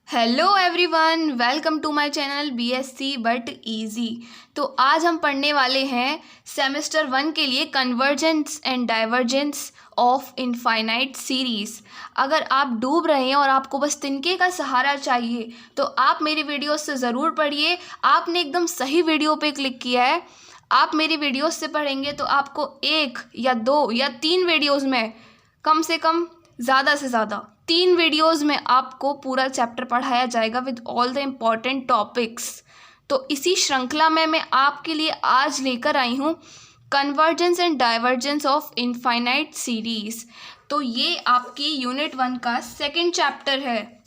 Hello everyone, welcome to my channel BSc but easy. तो आज हम पढ़ने वाले हैं सेमेस्टर 1 के लिए convergence and divergence of infinite series. अगर आप डूब रहे हैं और आपको बस तिनके का सहारा चाहिए तो आप मेरी वीडियो से ज़रूर पढ़िए। आपने एकदम सही वीडियो पे क्लिक किया है। आप मेरी वीडियोस से पढ़ेंगे तो आपको 1 या 2 या 3 वीडियोज़ में कम से कम ज़्यादा से ज़्यादा 3 वीडियोस में आपको पूरा चैप्टर पढ़ाया जाएगा with all the important topics. तो इसी श्रृंखला में मैं आपके लिए आज लेकर आई हूँ convergence and divergence of infinite series. तो ये आपकी यूनिट 1 का सेकंड चैप्टर है।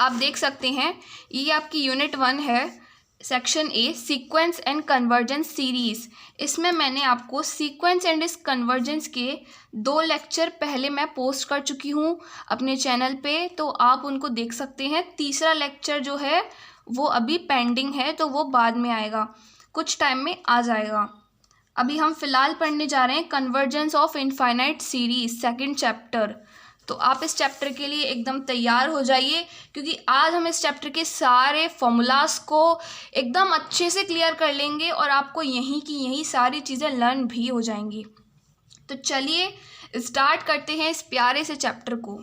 आप देख सकते हैं ये आपकी यूनिट 1 है, section A, sequence and convergence series. इसमें मैंने आपको सीक्वेंस एंड इस कन्वर्जेंस के 2 लेक्चर पहले मैं पोस्ट कर चुकी हूँ अपने चैनल पे, तो आप उनको देख सकते हैं। तीसरा लेक्चर जो है वो अभी पेंडिंग है, तो वो बाद में आएगा, कुछ टाइम में आ जाएगा। अभी हम फिलहाल पढ़ने जा रहे हैं convergence of infinite series second chapter. तो आप इस चैप्टर के लिए एकदम तैयार हो जाइए, क्योंकि आज हम इस चैप्टर के सारे फॉर्मूलाज को एकदम अच्छे से क्लियर कर लेंगे और आपको यहीं की यहीं सारी चीज़ें लर्न भी हो जाएंगी। तो चलिए स्टार्ट करते हैं इस प्यारे से चैप्टर को।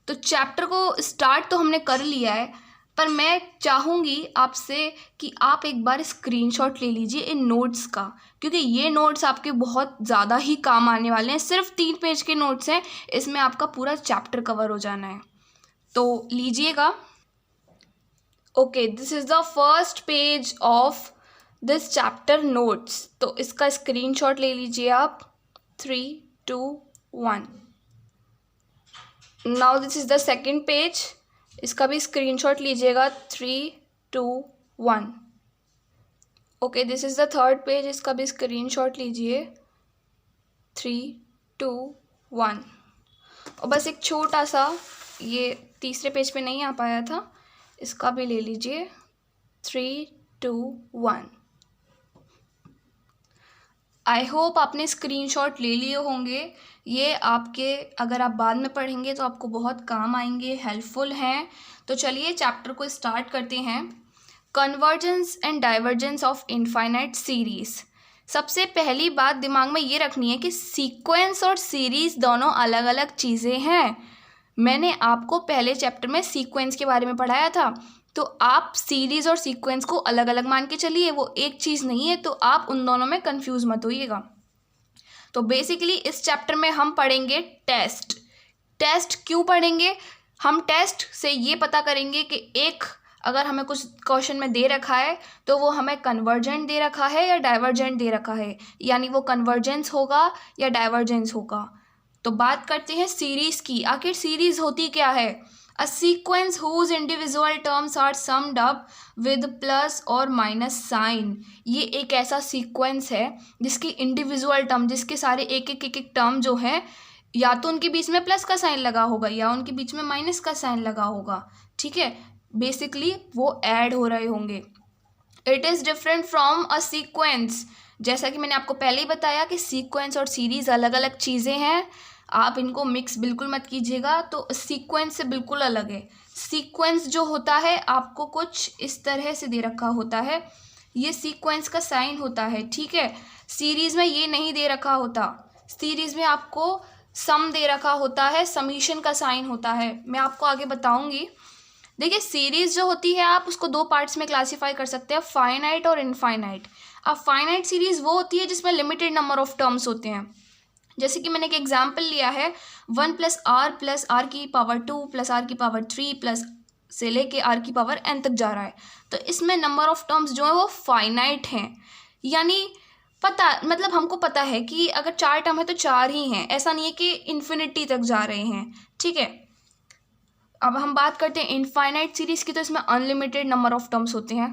तो चैप्टर को स्टार्ट तो हमने कर लिया है, पर मैं चाहूँगी आपसे कि आप एक बार स्क्रीनशॉट ले लीजिए इन नोट्स का, क्योंकि ये नोट्स आपके बहुत ज़्यादा ही काम आने वाले हैं। सिर्फ 3 पेज के नोट्स हैं, इसमें आपका पूरा चैप्टर कवर हो जाना है, तो लीजिएगा। Okay, this is the first page of this chapter notes. तो इसका स्क्रीनशॉट ले लीजिए आप। 3, 2, 1। Now this is the second page, इसका भी स्क्रीनशॉट लीजिएगा। 3, 2, 1। Okay, this is the third page, इसका भी स्क्रीनशॉट लीजिए। 3, 2, 1। और बस एक छोटा सा, ये तीसरे पेज पे नहीं आ पाया था, इसका भी ले लीजिए। 3, 2, 1। आई होप आपने स्क्रीनशॉट ले लिए होंगे। ये आपके, अगर आप बाद में पढ़ेंगे तो आपको बहुत काम आएंगे, हेल्पफुल हैं। तो चलिए चैप्टर को स्टार्ट करते हैं। Convergence and divergence of infinite series. सबसे पहली बात दिमाग में ये रखनी है कि सीक्वेंस और सीरीज़ दोनों अलग अलग चीज़ें हैं। मैंने आपको पहले चैप्टर में सीक्वेंस के बारे में पढ़ाया था, तो आप सीरीज़ और सीक्वेंस को अलग अलग मान के चलिए, वो एक चीज़ नहीं है, तो आप उन दोनों में कंफ्यूज मत होइएगा। तो बेसिकली इस चैप्टर में हम पढ़ेंगे टेस्ट। टेस्ट क्यों पढ़ेंगे? हम टेस्ट से ये पता करेंगे कि एक, अगर हमें कुछ क्वेश्चन में दे रखा है तो वो हमें कन्वर्जेंट दे रखा है या डाइवर्जेंट दे रखा है, यानी वो कन्वर्जेंस होगा या डाइवर्जेंस होगा। तो बात करते हैं सीरीज़ की। आखिर सीरीज़ होती क्या है? A sequence whose individual terms are summed up with plus और माइनस साइन। ये एक ऐसा सीक्वेंस है जिसकी इंडिविजुअल टर्म, जिसके सारे एक एक टर्म जो है, या तो उनके बीच में प्लस का साइन लगा होगा या उनके बीच में माइनस का साइन लगा होगा। ठीक है, बेसिकली वो ऐड हो रहे होंगे। It is different from a sequence. जैसा कि मैंने आपको पहले ही बताया कि सीक्वेंस और सीरीज़ अलग अलग चीज़ें हैं, आप इनको मिक्स बिल्कुल मत कीजिएगा। तो सीक्वेंस से बिल्कुल अलग है। सीक्वेंस जो होता है आपको कुछ इस तरह से दे रखा होता है, ये सीक्वेंस का साइन होता है। ठीक है, सीरीज़ में ये नहीं दे रखा होता। सीरीज़ में आपको सम दे रखा होता है, समीशन का साइन होता है। मैं आपको आगे बताऊंगी। देखिए, सीरीज़ जो होती है आप उसको 2 पार्ट्स में क्लासीफाई कर सकते हैं, फाइनाइट और इनफाइनाइट। अब फाइनाइट सीरीज़ वो होती है जिसमें लिमिटेड नंबर ऑफ टर्म्स होते हैं। जैसे कि मैंने एक एग्जाम्पल लिया है, 1 प्लस आर की पावर 2 प्लस आर की पावर 3 प्लस से लेके आर की पावर n तक जा रहा है। तो इसमें नंबर ऑफ टर्म्स जो है वो फाइनाइट हैं, यानी मतलब हमको पता है कि अगर 4 टर्म है तो 4 ही हैं, ऐसा नहीं है कि इन्फिनिटी तक जा रहे हैं। ठीक है, अब हम बात करते हैं इनफाइनाइट सीरीज़ की। तो इसमें अनलिमिटेड नंबर ऑफ टर्म्स होते हैं,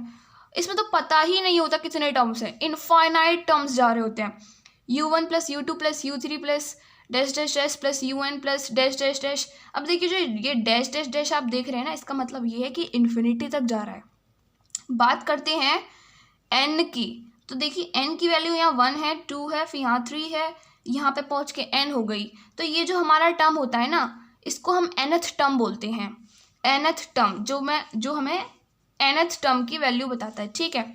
इसमें तो पता ही नहीं होता कितने टर्म्स हैं, इनफाइनाइट टर्म्स जा रहे होते हैं। u1 plus u2 plus u3 plus dash dash dash plus un plus dash dash dash. अब देखिए, जो ये डैश डैश डैश आप देख रहे हैं ना, इसका मतलब ये है कि इन्फिनिटी तक जा रहा है। बात करते हैं n की। तो देखिए, n की वैल्यू यहाँ 1 है, 2 है, फिर यहाँ 3 है, यहाँ पे पहुँच के n हो गई। तो ये जो हमारा टर्म होता है ना, इसको हम nth टर्म बोलते हैं। nth टर्म जो हमें nth टर्म की वैल्यू बताता है, ठीक है।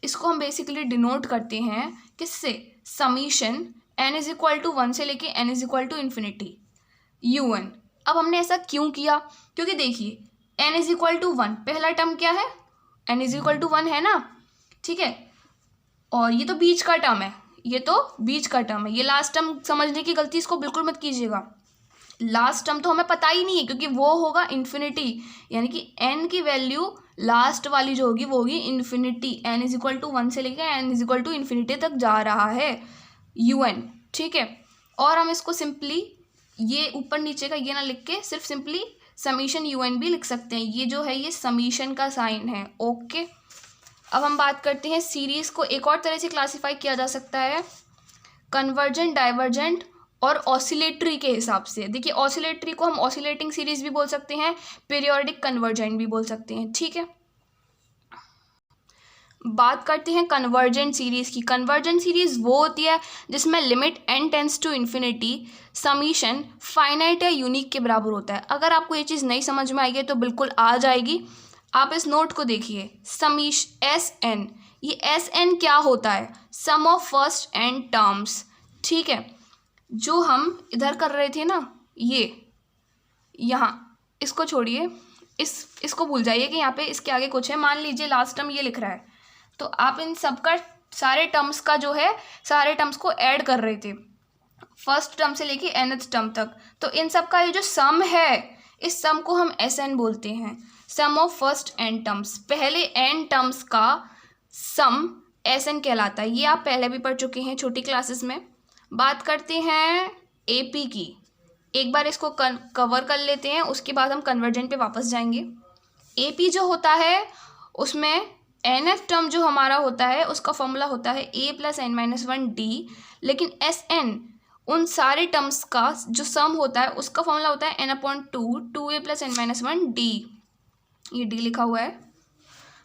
इसको हम बेसिकली डिनोट करते हैं किससे, summation n is equal to 1 से लेके n is equal to infinity un। अब हमने ऐसा क्यों किया, क्योंकि देखिए n इज इक्वल टू 1 पहला टर्म क्या है, n इज इक्वल टू 1 है ना, ठीक है। और ये तो बीच का टर्म है, ये तो बीच का टर्म है। ये लास्ट टर्म समझने की गलती इसको बिल्कुल मत कीजिएगा। लास्ट टर्म तो हमें पता ही नहीं है क्योंकि वो होगा इन्फिनिटी, यानी कि n की वैल्यू लास्ट वाली जो होगी वो होगी infinity. n is equal to 1 से लेकर n is equal to infinity तक जा रहा है un, ठीक है। और हम इसको सिंपली ये ऊपर नीचे का ये ना लिख के सिर्फ सिंपली समीशन un भी लिख सकते हैं। ये जो है ये समीशन का साइन है, ओके। अब हम बात करते हैं सीरीज़ को एक और तरह से क्लासीफाई किया जा सकता है, कन्वर्जेंट, डाइवर्जेंट और ऑसिलेटरी के हिसाब से। देखिए ऑसिलेटरी को हम ऑसिलेटिंग सीरीज़ भी बोल सकते हैं, पीरियोडिक कन्वर्जेंट भी बोल सकते हैं, ठीक है। बात करते हैं कन्वर्जेंट सीरीज़ की। कन्वर्जेंट सीरीज़ वो होती है जिसमें limit n tends to infinity summation finite या यूनिक के बराबर होता है। अगर आपको ये चीज़ नहीं समझ में आएगी तो बिल्कुल आ जाएगी, आप इस नोट को देखिए, समीश Sn, ये Sn क्या होता है, सम ऑफ फर्स्ट n टर्म्स, ठीक है। जो हम इधर कर रहे थे ना, ये यहाँ, इसको छोड़िए, इसको भूल जाइए कि यहाँ पे इसके आगे कुछ है। मान लीजिए लास्ट टर्म ये लिख रहा है, तो आप इन सब का सारे टर्म्स का जो है सारे टर्म्स को ऐड कर रहे थे फर्स्ट टर्म से लेके nth टर्म तक। तो इन सब का ये जो सम है, इस सम को हम Sn बोलते हैं, सम ऑफ फर्स्ट n टर्म्स। पहले n टर्म्स का सम Sn कहलाता है। ये आप पहले भी पढ़ चुके हैं छोटी क्लासेस में। बात करते हैं AP की, एक बार इसको कवर कर लेते हैं, उसके बाद हम कन्वर्जेंट पे वापस जाएंगे। AP जो होता है उसमें nth टर्म जो हमारा होता है उसका फॉर्मूला होता है a प्लस n-1d, लेकिन Sn उन सारे टर्म्स का जो सम होता है उसका फॉर्मूला होता है n/2 2a प्लस n-1d, ये d लिखा हुआ है।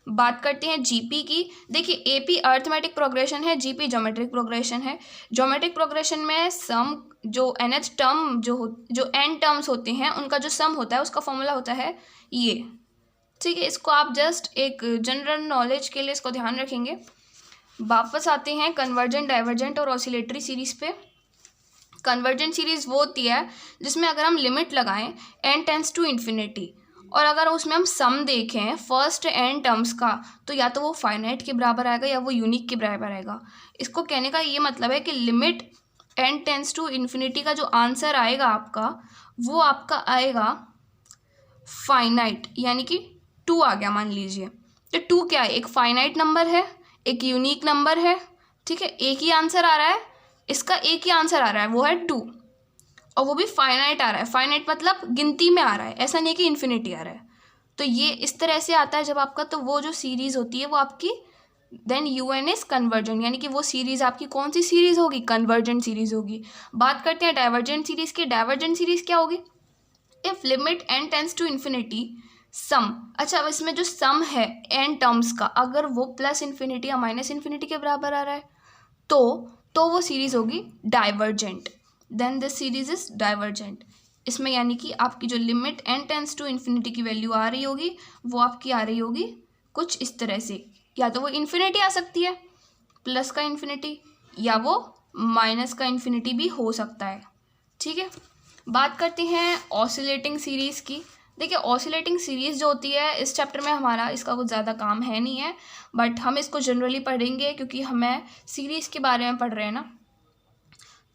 बात करते हैं जीपी की। देखिए AP अर्थमेटिक प्रोग्रेशन है, जीपी ज्योमेट्रिक प्रोग्रेशन है। ज्योमेट्रिक प्रोग्रेशन में सम जो nth टर्म जो n टर्म्स होते हैं उनका जो सम होता है उसका फॉर्मूला होता है ये, ठीक है। इसको आप जस्ट एक जनरल नॉलेज के लिए इसको ध्यान रखेंगे। वापस आते हैं कन्वर्जेंट, डाइवर्जेंट और ऑसिलेटरी सीरीज़ पे। कन्वर्जेंट सीरीज़ वो होती है जिसमें अगर हम लिमिट लगाएं n टेंस टू इन्फिनिटी और अगर उसमें हम सम देखें फर्स्ट n टर्म्स का, तो या तो वो फाइनाइट के बराबर आएगा या वो यूनिक के बराबर आएगा। इसको कहने का ये मतलब है कि limit n tends to infinity का जो आंसर आएगा आपका, वो आपका आएगा फाइनाइट, यानी कि 2 आ गया मान लीजिए। तो 2 क्या है, एक फाइनाइट नंबर है, एक यूनिक नंबर है, ठीक है। एक ही आंसर आ रहा है, इसका एक ही आंसर आ रहा है, वो है 2, और वो भी फाइनाइट आ रहा है। फाइनाइट मतलब गिनती में आ रहा है, ऐसा नहीं कि इन्फिनिटी आ रहा है। तो ये इस तरह से आता है जब आपका, तो वो जो सीरीज़ होती है वो आपकी देन UN इज कन्वर्जेंट, यानी कि वो सीरीज़ आपकी कौन सी सीरीज़ होगी, कन्वर्जेंट सीरीज़ होगी। बात करते हैं डाइवर्जेंट सीरीज़ की। डाइवर्जेंट सीरीज़ क्या होगी, if limit n tends to infinity sum, अच्छा अब इसमें जो सम है n टर्म्स का अगर वो प्लस इन्फिनिटी या माइनस इन्फिनिटी के बराबर आ रहा है तो वो सीरीज़ होगी divergent, then this series is divergent. इसमें यानी कि आपकी जो limit n tends to infinity की वैल्यू आ रही होगी वो आपकी आ रही होगी कुछ इस तरह से, या तो वो इन्फिनिटी आ सकती है प्लस का इन्फिनिटी, या वो माइनस का इन्फिनिटी भी हो सकता है, ठीक है। बात करते हैं ऑसिलेटिंग सीरीज़ की। देखिए ऑसिलेटिंग सीरीज़ जो होती है इस चैप्टर में हमारा इसका कुछ ज़्यादा काम है नहीं है, बट हम इसको जनरली पढ़ेंगे क्योंकि हमें सीरीज़ के बारे में पढ़ रहे हैं ना।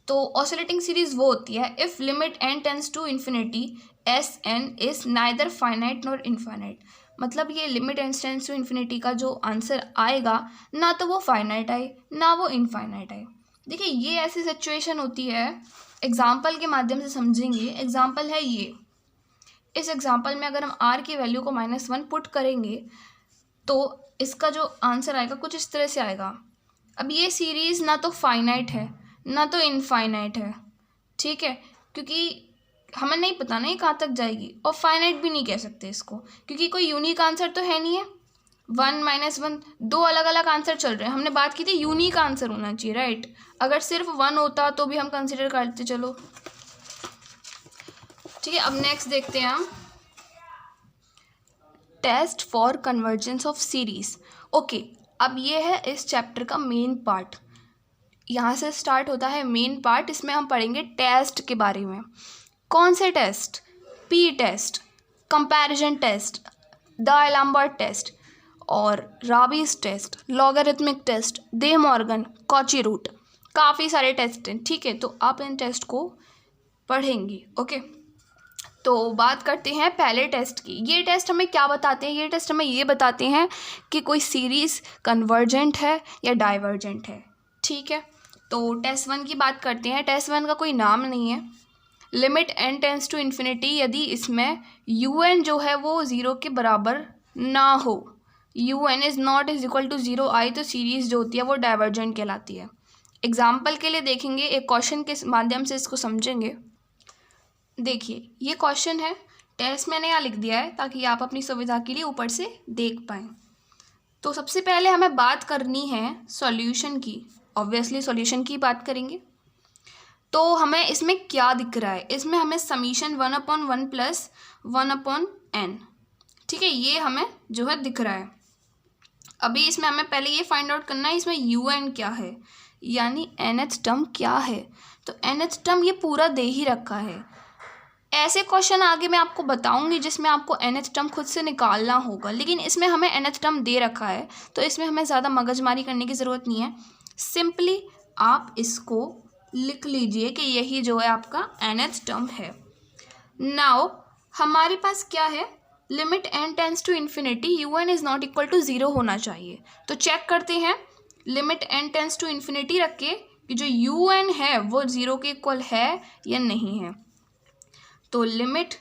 तो ऑसिलेटिंग सीरीज़ वो होती है if limit n tends to infinity Sn is neither finite nor infinite, मतलब ये limit n tends to infinity का जो आंसर आएगा ना तो वो फाइनाइट आए ना वो इनफाइनाइट आए। देखिए ये ऐसी सिचुएशन होती है, एग्जाम्पल के माध्यम से समझेंगे। एग्जाम्पल है ये, इस एग्जाम्पल में अगर हम r की वैल्यू को -1 पुट करेंगे तो इसका जो आंसर आएगा कुछ इस तरह से आएगा। अब ये सीरीज़ ना तो फाइनाइट है ना तो इनफाइनाइट है, ठीक है, क्योंकि हमें नहीं पता ना ये कहाँ तक जाएगी, और फाइनाइट भी नहीं कह सकते इसको क्योंकि कोई यूनिक आंसर तो है नहीं है। 1 - 1 दो अलग अलग आंसर चल रहे हैं, हमने बात की थी यूनिक आंसर होना चाहिए, राइट। अगर सिर्फ 1 होता तो भी हम कंसिडर करते, चलो ठीक है। अब नेक्स्ट देखते हैं हम test for convergence of series. Okay, अब ये है इस चैप्टर का मेन पार्ट। यहाँ से स्टार्ट होता है मेन पार्ट। इसमें हम पढ़ेंगे टेस्ट के बारे में। कौन से test? P test, comparison test, D'Alembert test और Raabe's test, logarithmic test, De Morgan, Cauchy root, काफ़ी सारे टेस्ट हैं। ठीक है, तो आप इन टेस्ट को पढ़ेंगे। ओके, तो बात करते हैं पहले टेस्ट की। ये टेस्ट हमें क्या बताते हैं? ये टेस्ट हमें ये बताते हैं कि कोई सीरीज़ कन्वर्जेंट है या डाइवर्जेंट है। ठीक है, तो टेस्ट 1 की बात करते हैं। टेस्ट 1 का कोई नाम नहीं है। Limit n tends to infinity, यदि इसमें un जो है वो 0 के बराबर ना हो, un is not is equal to 0 आई, तो सीरीज़ जो होती है वो डाइवर्जेंट कहलाती है। एग्जाम्पल के लिए देखेंगे, एक क्वेश्चन के माध्यम से इसको समझेंगे। देखिए, ये क्वेश्चन है, टेस्ट मैंने यहाँ लिख दिया है ताकि आप अपनी सुविधा के लिए ऊपर से देख पाएँ। तो सबसे पहले हमें बात करनी है सॉल्यूशन की। ऑब्वियसली सॉल्यूशन की बात करेंगे। तो हमें इसमें क्या दिख रहा है? इसमें हमें समीशन 1/1 प्लस 1/n, ठीक है, ये हमें जो है दिख रहा है। अभी इसमें हमें पहले ये फाइंड आउट करना है इसमें un क्या है, यानी nth टर्म क्या है। तो nth टर्म ये पूरा दे ही रखा है। ऐसे क्वेश्चन आगे मैं आपको बताऊंगी जिसमें आपको nth टर्म खुद से निकालना होगा, लेकिन इसमें हमें nth टर्म दे रखा है, तो इसमें हमें ज़्यादा मगजमारी करने की ज़रूरत नहीं है। सिंपली आप इसको लिख लीजिए कि यही जो है आपका nth टर्म है। नाउ हमारे पास क्या है? Limit n tends to infinity, un is not equal to 0 होना चाहिए। तो चेक करते हैं, limit n tends to infinity रख के कि जो un है वो 0 के इक्वल है या नहीं है। तो limit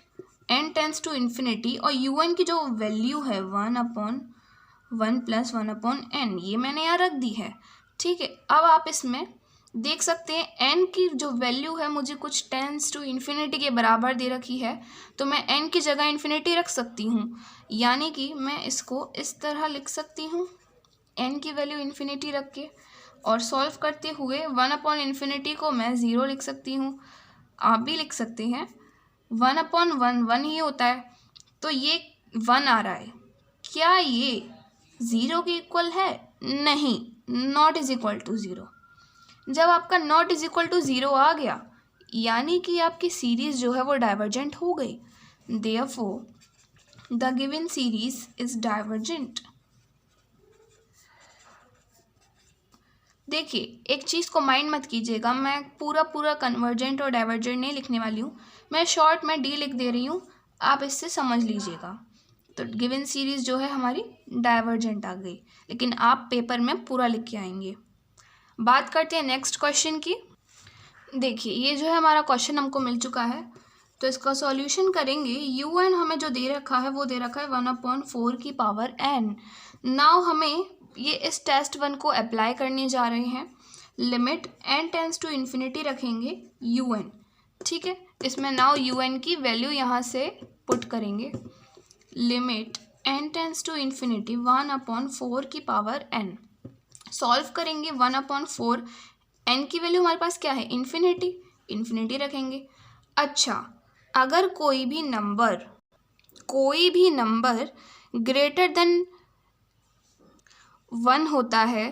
n tends to infinity और un की जो वैल्यू है 1/1 प्लस 1/n, ये मैंने यहाँ रख दी है। ठीक है, अब आप इसमें देख सकते हैं n की जो वैल्यू है मुझे कुछ टेंस टू इन्फिनिटी के बराबर दे रखी है, तो मैं n की जगह इन्फिनिटी रख सकती हूँ, यानी कि मैं इसको इस तरह लिख सकती हूँ, n की वैल्यू इन्फिनिटी रख के, और सॉल्व करते हुए 1/∞ को मैं 0 लिख सकती हूँ। आप भी लिख सकते हैं, 1/1 1 ही होता है, तो ये 1 आ रहा है। क्या ये 0 के इक्वल है? नहीं, नॉट इज इक्वल टू 0। जब आपका नॉट इज इक्वल टू 0 आ गया, यानी कि आपकी सीरीज जो है वो डाइवर्जेंट हो गई। Therefore the given series is divergent. देखिए, एक चीज़ को माइंड मत कीजिएगा, मैं पूरा कन्वर्जेंट और डाइवर्जेंट नहीं लिखने वाली हूँ, मैं शॉर्ट में डी लिख दे रही हूँ, आप इससे समझ लीजिएगा। तो गिवन सीरीज जो है हमारी डाइवर्जेंट आ गई, लेकिन आप पेपर में पूरा लिख के आएंगे। बात करते हैं नेक्स्ट क्वेश्चन की। देखिए, ये जो है हमारा क्वेश्चन हमको मिल चुका है, तो इसका सॉल्यूशन करेंगे। un हमें जो दे रखा है वो दे रखा है 1/4 की पावर n। नाउ हमें ये इस टेस्ट 1 को अप्लाई करने जा रहे हैं। Limit n tends to infinity रखेंगे un, ठीक है। इसमें नाउ un की वैल्यू यहाँ से पुट करेंगे। Limit n tends to infinity 1/4 की पावर n, सॉल्व करेंगे 1/4, n की वैल्यू हमारे पास क्या है? इन्फिनिटी रखेंगे। अच्छा, अगर कोई भी नंबर ग्रेटर देन 1 होता है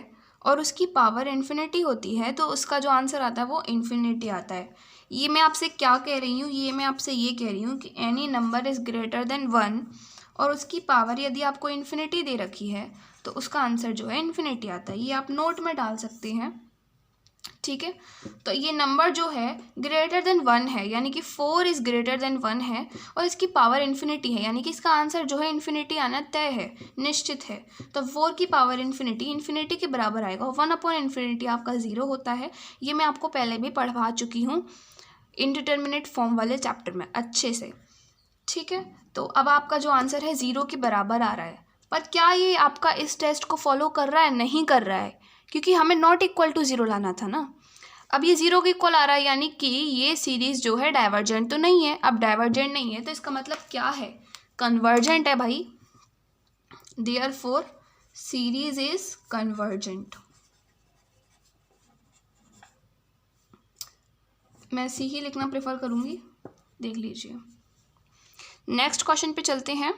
और उसकी पावर इन्फिनिटी होती है, तो उसका जो आंसर आता है वो इन्फिनिटी आता है। ये मैं आपसे क्या कह रही हूँ? ये मैं आपसे ये कह रही हूँ कि any number is greater than 1 और उसकी पावर यदि आपको इन्फिनिटी दे रखी है तो उसका आंसर जो है इन्फिनिटी आता है। ये आप नोट में डाल सकते हैं, ठीक है। तो ये नंबर जो है ग्रेटर देन 1 है, यानी कि 4 इज़ ग्रेटर देन 1 है और इसकी पावर इन्फिनिटी है, यानी कि इसका आंसर जो है इन्फिनिटी आना तय है, निश्चित है। तो 4 की पावर इन्फिनिटी के बराबर आएगा। 1/∞ आपका 0 होता है। ये मैं आपको पहले भी पढ़वा चुकी हूँ इनडिटर्मिनेट फॉर्म वाले चैप्टर में अच्छे से, ठीक है। तो अब आपका जो आंसर है 0 के बराबर आ रहा है, पर क्या ये आपका इस टेस्ट को फॉलो कर रहा है? नहीं कर रहा है, क्योंकि हमें नॉट इक्वल टू 0 लाना था ना। अब ये 0 के इक्वल आ रहा है, यानी कि ये सीरीज जो है डाइवर्जेंट तो नहीं है। अब डाइवर्जेंट नहीं है तो इसका मतलब क्या है? कन्वर्जेंट है भाई। Therefore series is convergent. मैं सी ही लिखना प्रेफर करूँगी, देख लीजिए। नेक्स्ट क्वेश्चन पे चलते हैं।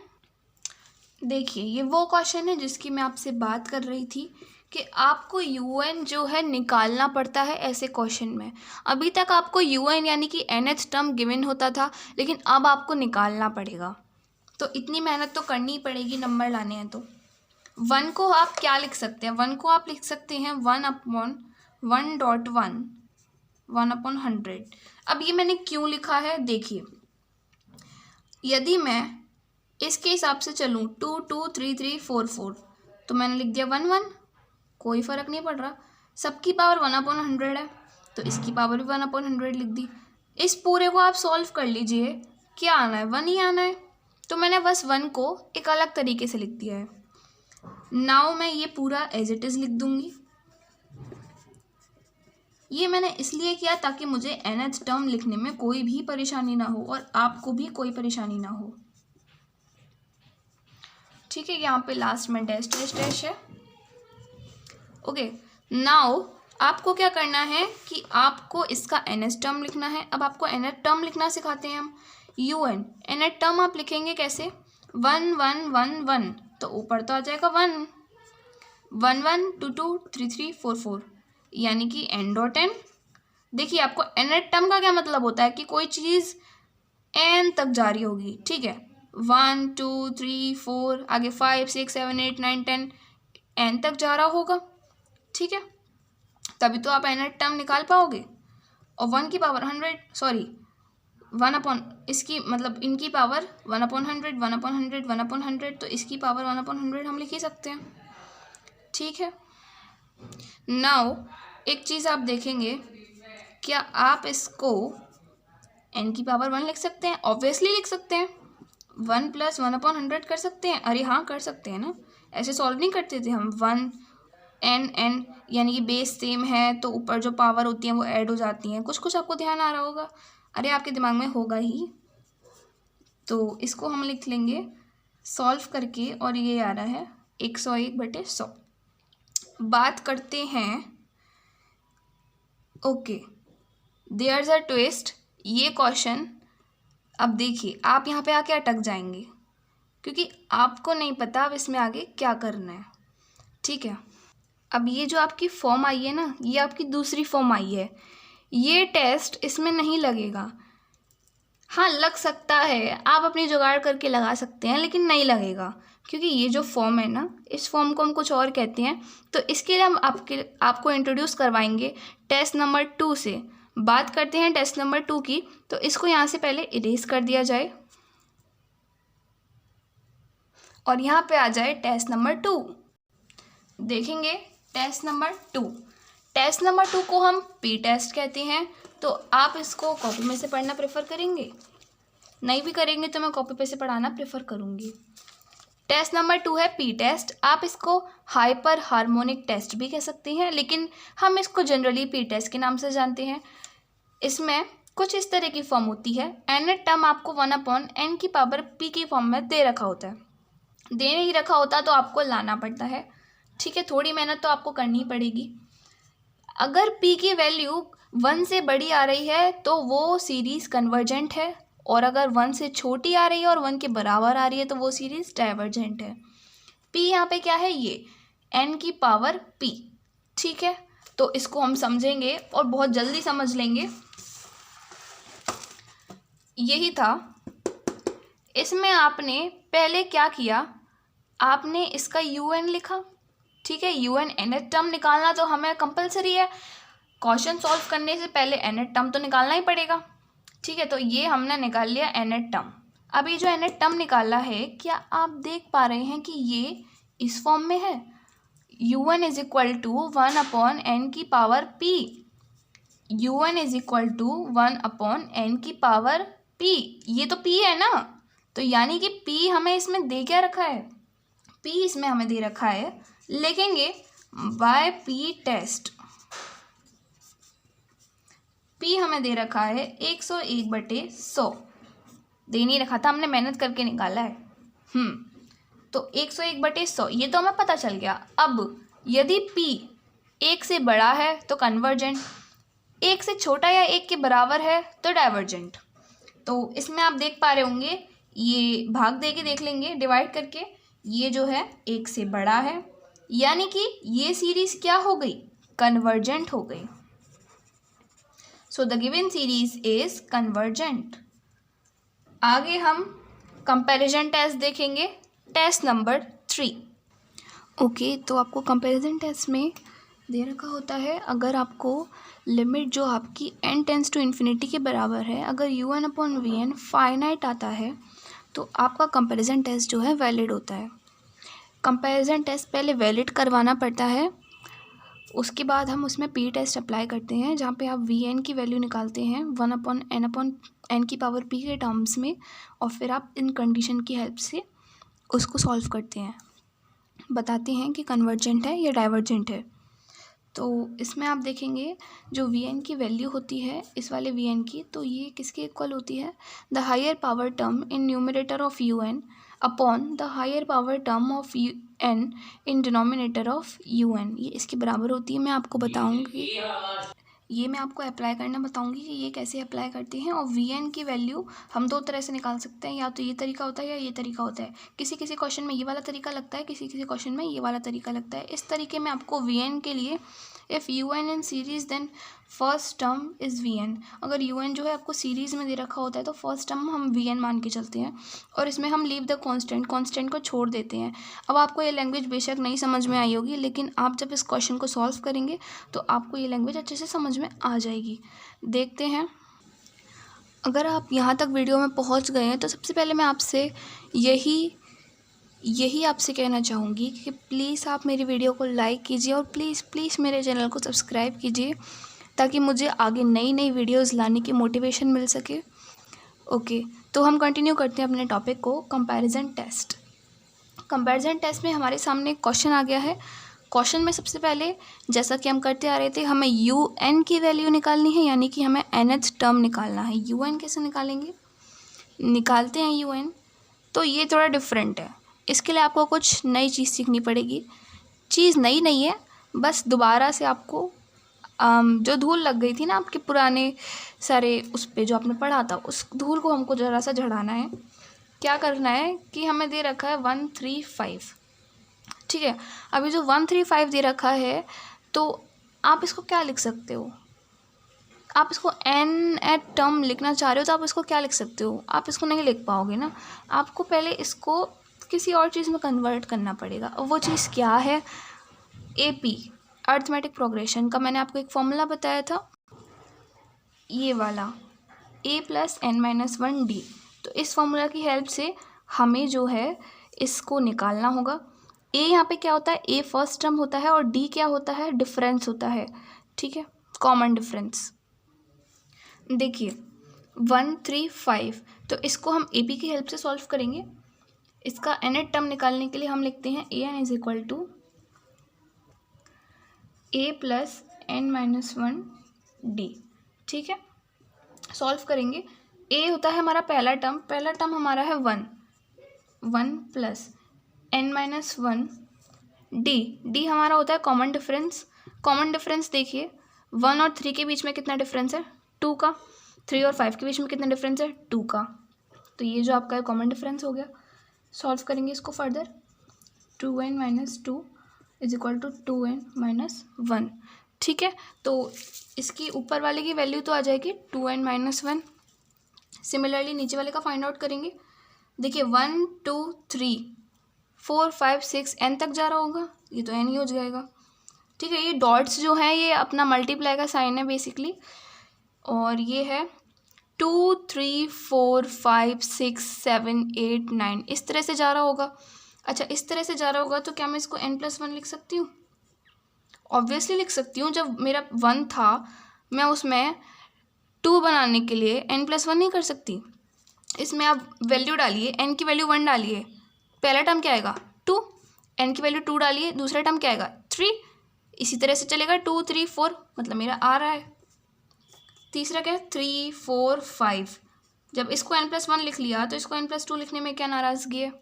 देखिए ये वो क्वेश्चन है जिसकी मैं आपसे बात कर रही थी कि आपको UN जो है निकालना पड़ता है ऐसे क्वेश्चन में। अभी तक आपको UN यानी कि nth टर्म गिवन होता था, लेकिन अब आपको निकालना पड़ेगा। तो इतनी मेहनत तो करनी ही पड़ेगी, नंबर लाने हैं तो। 1 को आप क्या लिख सकते हैं? 1 को आप लिख सकते हैं 1/1.1 1/100। अब ये मैंने क्यों लिखा है देखिए, यदि मैं इसके हिसाब से चलूँ 2 2 3 3 4 4 तो मैंने लिख दिया 1 1, कोई फ़र्क नहीं पड़ रहा। सबकी पावर 1/100 है तो इसकी पावर भी 1/100 लिख दी। इस पूरे को आप सॉल्व कर लीजिए, क्या आना है? 1 ही आना है। तो मैंने बस 1 को एक अलग तरीके से लिख दिया है। नाउ मैं ये पूरा एज इट इज़ लिख दूंगी। ये मैंने इसलिए किया ताकि मुझे nth टर्म लिखने में कोई भी परेशानी ना हो और आपको भी कोई परेशानी ना हो। ठीक है, यहाँ पे लास्ट में डैश डैश डैश है। ओके, नाउ आपको क्या करना है कि आपको इसका nth टर्म लिखना है। अब आपको nth टर्म लिखना सिखाते हैं हम। UN nth टर्म आप लिखेंगे कैसे? 1 1 1 1 तो ऊपर तो आ जाएगा 1 1 1 2 2 3 3 4 4 यानी कि n.n। देखिए आपको nth टर्म का क्या मतलब होता है कि कोई चीज़ n तक जारी होगी। ठीक है, 1 2 3 4 आगे 5 6 7 8 9 10 n तक जा रहा होगा। ठीक है, तभी तो आप nth टर्म निकाल पाओगे। और 1 की पावर 100 सॉरी 1 अपॉन इसकी मतलब इनकी पावर 1/100 1/100 1/100 तो इसकी पावर 1/100 हम लिख ही सकते हैं। ठीक है, नाउ एक चीज़ आप देखेंगे, क्या आप इसको n की पावर 1 लिख सकते हैं? ऑब्वियसली लिख सकते हैं। 1 + 1/100 कर सकते हैं। अरे हाँ कर सकते हैं ना, ऐसे सॉल्व नहीं करते थे हम। 1 n यानी कि बेस सेम है तो ऊपर जो पावर होती है वो ऐड हो जाती हैं। कुछ कुछ आपको ध्यान आ रहा होगा, अरे आपके दिमाग में होगा ही। तो इसको हम लिख लेंगे सॉल्व करके और ये आ रहा है 101/100। बात करते हैं, okay there is a twist. ये क्वेश्चन अब देखिए आप यहाँ पे आके अटक जाएंगे क्योंकि आपको नहीं पता अब इसमें आगे क्या करना है। ठीक है, अब ये जो आपकी फॉर्म आई है ना, ये आपकी दूसरी फॉर्म आई है। ये टेस्ट इसमें नहीं लगेगा। हाँ लग सकता है, आप अपनी जुगाड़ करके लगा सकते हैं, लेकिन नहीं लगेगा क्योंकि ये जो फॉर्म है ना, इस फॉर्म को हम कुछ और कहते हैं। तो इसके लिए हम आपको इंट्रोड्यूस करवाएंगे टेस्ट नंबर 2 से। बात करते हैं टेस्ट नंबर 2 की, तो इसको यहाँ से पहले इरेज कर दिया जाए और यहाँ पे आ जाए टेस्ट नंबर 2। देखेंगे टेस्ट नंबर 2। टेस्ट नंबर 2 को हम पी टेस्ट कहते हैं। तो आप इसको कॉपी में से पढ़ना प्रेफर करेंगे? नहीं भी करेंगे तो मैं कॉपी पे से पढ़ाना प्रेफर करूँगी। टेस्ट नंबर 2 है पी टेस्ट। आप इसको हाइपर हार्मोनिक टेस्ट भी कह सकते हैं, लेकिन हम इसको जनरली पी टेस्ट के नाम से जानते हैं। इसमें कुछ इस तरह की फॉर्म होती है। nth टर्म आपको 1/n की पावर p की फॉर्म में दे रखा होता है। दे नहीं रखा होता तो आपको लाना पड़ता है। ठीक है, थोड़ी मेहनत तो आपको करनी पड़ेगी। अगर p की वैल्यू 1 से बड़ी आ रही है तो वो सीरीज़ कन्वर्जेंट है, और अगर 1 से छोटी आ रही है और 1 के बराबर आ रही है तो वो सीरीज़ डाइवर्जेंट है। p यहाँ पे क्या है? ये n की पावर p। ठीक है, तो इसको हम समझेंगे और बहुत जल्दी समझ लेंगे। यही था। इसमें आपने पहले क्या किया, आपने इसका UN लिखा। ठीक है, UN nth टर्म निकालना तो हमें कंपलसरी है। क्वेश्चन सॉल्व करने से पहले nth टर्म तो निकालना ही पड़ेगा। ठीक है, तो ये हमने निकाल लिया nth टर्म। अब ये जो nth टर्म निकाला है, क्या आप देख पा रहे हैं कि ये इस फॉर्म में है? UN = 1/n की पावर p। UN = 1/n की पावर p। ये तो p है ना, तो यानी कि p हमें इसमें दे क्या रखा है? p इसमें हमें दे रखा है, लिखेंगे बाय p टेस्ट। p हमें दे रखा है 101/100। दे नहीं रखा था, हमने मेहनत करके निकाला है। तो 101/100 ये तो हमें पता चल गया। अब यदि p 1 से बड़ा है तो कन्वर्जेंट, 1 से छोटा या 1 के बराबर है तो डाइवर्जेंट। तो इसमें आप देख पा रहे होंगे, ये भाग दे के देख लेंगे डिवाइड करके। ये जो है 1 से बड़ा है, यानी कि ये सीरीज क्या हो गई, कन्वर्जेंट हो गई। So the given series is convergent. आगे हम कंपैरिजन टेस्ट देखेंगे, टेस्ट नंबर 3। ओके, तो आपको कंपैरिजन टेस्ट में दे रखा होता है, अगर आपको लिमिट जो आपकी n टेंस टू इन्फिनिटी के बराबर है, अगर un/vn फाइनाइट आता है तो आपका कंपैरिजन टेस्ट जो है वैलिड होता है। कंपैरिजन टेस्ट पहले वैलिड करवाना पड़ता है, उसके बाद हम उसमें p टेस्ट अप्लाई करते हैं, जहाँ पे आप vn की वैल्यू निकालते हैं 1/n/n की पावर p के टर्म्स में, और फिर आप इन कंडीशन की हेल्प से उसको सॉल्व करते हैं, बताते हैं कि कन्वर्जेंट है या डाइवर्जेंट है। तो इसमें आप देखेंगे जो vn की वैल्यू होती है, इस वाले vn की, तो ये किसके इक्वल होती है, the higher power term in numerator of un upon the higher power term of n in denominator of un। ये इसके बराबर होती है। मैं आपको बताऊंगी, ये मैं आपको अप्लाई करना बताऊंगी कि ये कैसे अप्लाई करते हैं। और vn की वैल्यू हम दो तरह से निकाल सकते हैं, या तो ये तरीका होता है या ये तरीका होता है। किसी किसी क्वेश्चन में ये वाला तरीका लगता है, किसी किसी क्वेश्चन में ये वाला तरीका लगता है। इस तरीके में आपको vn के लिए if un in series then first term is vn। अगर un जो है आपको सीरीज़ में दे रखा होता है तो फर्स्ट टर्म हम vn मान के चलते हैं, और इसमें हम लीव द कांस्टेंट को छोड़ देते हैं। अब आपको ये लैंग्वेज बेशक नहीं समझ में आई होगी, लेकिन आप जब इस क्वेश्चन को सॉल्व करेंगे तो आपको ये लैंग्वेज अच्छे से समझ में आ जाएगी। देखते हैं, अगर आप यहाँ तक वीडियो में पहुँच गए हैं तो सबसे पहले मैं आपसे यही आपसे कहना चाहूँगी कि प्लीज़ आप मेरी वीडियो को लाइक कीजिए, और प्लीज़ मेरे चैनल को सब्सक्राइब कीजिए, ताकि मुझे आगे नई नई वीडियोस लाने की मोटिवेशन मिल सके। ओके, तो हम कंटिन्यू करते हैं अपने टॉपिक को, कंपैरिजन टेस्ट। कंपैरिजन टेस्ट में हमारे सामने एक क्वेश्चन आ गया है। क्वेश्चन में सबसे पहले, जैसा कि हम करते आ रहे थे, हमें un की वैल्यू निकालनी है, यानी कि हमें nth टर्म निकालना है। un कैसे निकालेंगे, निकालते हैं un। तो ये थोड़ा डिफरेंट है, इसके लिए आपको कुछ नई चीज़ सीखनी पड़ेगी। चीज़ नई नहीं है, बस दोबारा से आपको जो धूल लग गई थी ना आपके पुराने सारे उस पे जो आपने पढ़ा था, उस धूल को हमको ज़रा सा झड़ाना है। क्या करना है कि हमें दे रखा है 135, ठीक है। अभी जो 135 दे रखा है, तो आप इसको क्या लिख सकते हो, आप इसको n एट टर्म लिखना चाह रहे हो तो आप इसको क्या लिख सकते हो, आप इसको नहीं लिख पाओगे ना। आपको पहले इसको किसी और चीज़ में कन्वर्ट करना पड़ेगा, और वो चीज़ क्या है, AP अर्थमेटिक प्रोग्रेशन का मैंने आपको एक फॉर्मूला बताया था, ये वाला a + n-1d। तो इस फॉर्मूला की हेल्प से हमें जो है इसको निकालना होगा। a यहाँ पे क्या होता है, a फर्स्ट टर्म होता है, और d क्या होता है, डिफरेंस होता है, ठीक है, कॉमन डिफरेंस। देखिए 135, तो इसको हम AP की हेल्प से सॉल्व करेंगे। इसका nth टर्म निकालने के लिए हम लिखते हैं an = a + n-1d, ठीक है। सॉल्व करेंगे, a होता है हमारा पहला टर्म हमारा है 1 + n-1d हमारा होता है कॉमन डिफरेंस। देखिए 1 और 3 के बीच में कितना डिफरेंस है, 2 का। 3 और 5 के बीच में कितना डिफरेंस है, 2 का। तो ये जो आपका कॉमन डिफरेंस हो गया। सॉल्व करेंगे इसको फर्दर, 2n - 2 = 2n - 1, ठीक है। तो इसकी ऊपर वाले की वैल्यू तो आ जाएगी 2n - 1। सिमिलरली नीचे वाले का फाइंड आउट करेंगे। देखिए 1 2 3 4 5 6 n तक जा रहा होगा, ये तो n ही हो जाएगा, ठीक है। ये डॉट्स जो हैं ये अपना मल्टीप्लाई का साइन है बेसिकली, और ये है 2 3 4 5 6 7 8 9, इस तरह से जा रहा होगा। अच्छा, इस तरह से जा रहा होगा तो क्या मैं इसको n+1 लिख सकती हूँ, ऑब्वियसली लिख सकती हूँ। जब मेरा 1 था, मैं उसमें 2 बनाने के लिए n+1 नहीं कर सकती। इसमें आप वैल्यू डालिए, n की वैल्यू 1 डालिए, पहला टर्म क्या आएगा 2, n की वैल्यू 2 डालिए, दूसरा टर्म क्या आएगा 3, इसी तरह से चलेगा 2 3 4, मतलब मेरा आ रहा है। तीसरा क्या है 3 4 5, जब इसको n+1 लिख लिया तो इसको n+2 लिखने में क्या नाराज़गी है,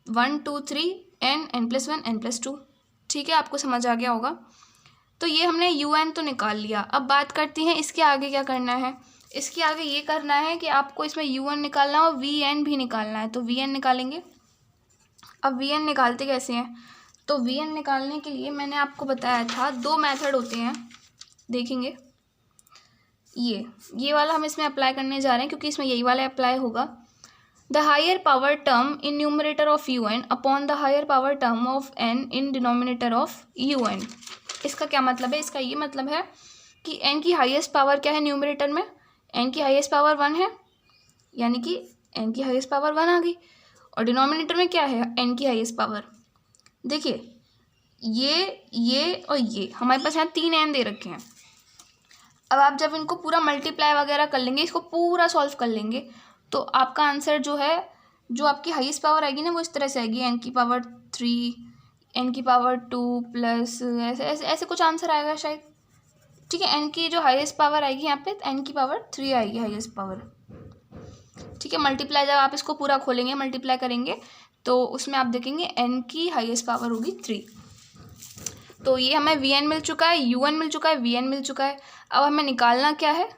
1 2 3 n+1 n+2, ठीक है। आपको समझ आ गया होगा। तो ये हमने un तो निकाल लिया। अब बात करते हैं इसके आगे क्या करना है। इसके आगे ये करना है कि आपको इसमें un निकालना और vn भी निकालना है। तो vn निकालेंगे, अब वी एन निकालते कैसे हैं? तो वी एन निकालने के लिए मैंने आपको बताया था 2 मेथड होते हैं, देखेंगे। ये वाला हम इसमें अप्लाई करने जा रहे हैं क्योंकि इसमें यही वाला अप्लाई होगा। The higher power term in numerator of u n upon the higher power term of n in denominator of u n. इसका क्या मतलब है? इसका ये मतलब है कि एन की हाईएस्ट पावर क्या है न्यूमरेटर में? एन की हाईएस्ट पावर 1 है, यानी कि एन की हाईएस्ट पावर 1 आ गई। और डिनोमिनेटर में क्या है? एन की हाईएस्ट पावर। देखिए ये और ये हमारे पास यहाँ 3 एन दे रखे हैं। अब आप जब इनको पूरा मल्टीप्लाई वगैरह कर लेंगे, इसको पूरा सॉल्व कर लेंगे, तो आपका आंसर जो है, जो आपकी हाईएस्ट पावर आएगी ना, वो इस तरह से आएगी, एन की पावर 3, एन की पावर 2 प्लस ऐसे ऐसे ऐसे कुछ आंसर आएगा शायद। ठीक है, एन की जो हाईएस्ट पावर आएगी यहाँ पे एन की पावर 3 आएगी हाईएस्ट पावर। ठीक है, मल्टीप्लाई जब आप इसको पूरा खोलेंगे, मल्टीप्लाई करेंगे, तो उसमें आप देखेंगे एन की हाईएस्ट पावर होगी 3। तो ये हमें वी एन मिल चुका है, यू एन मिल चुका है, वी एन मिल चुका है। अब हमें निकालना क्या है?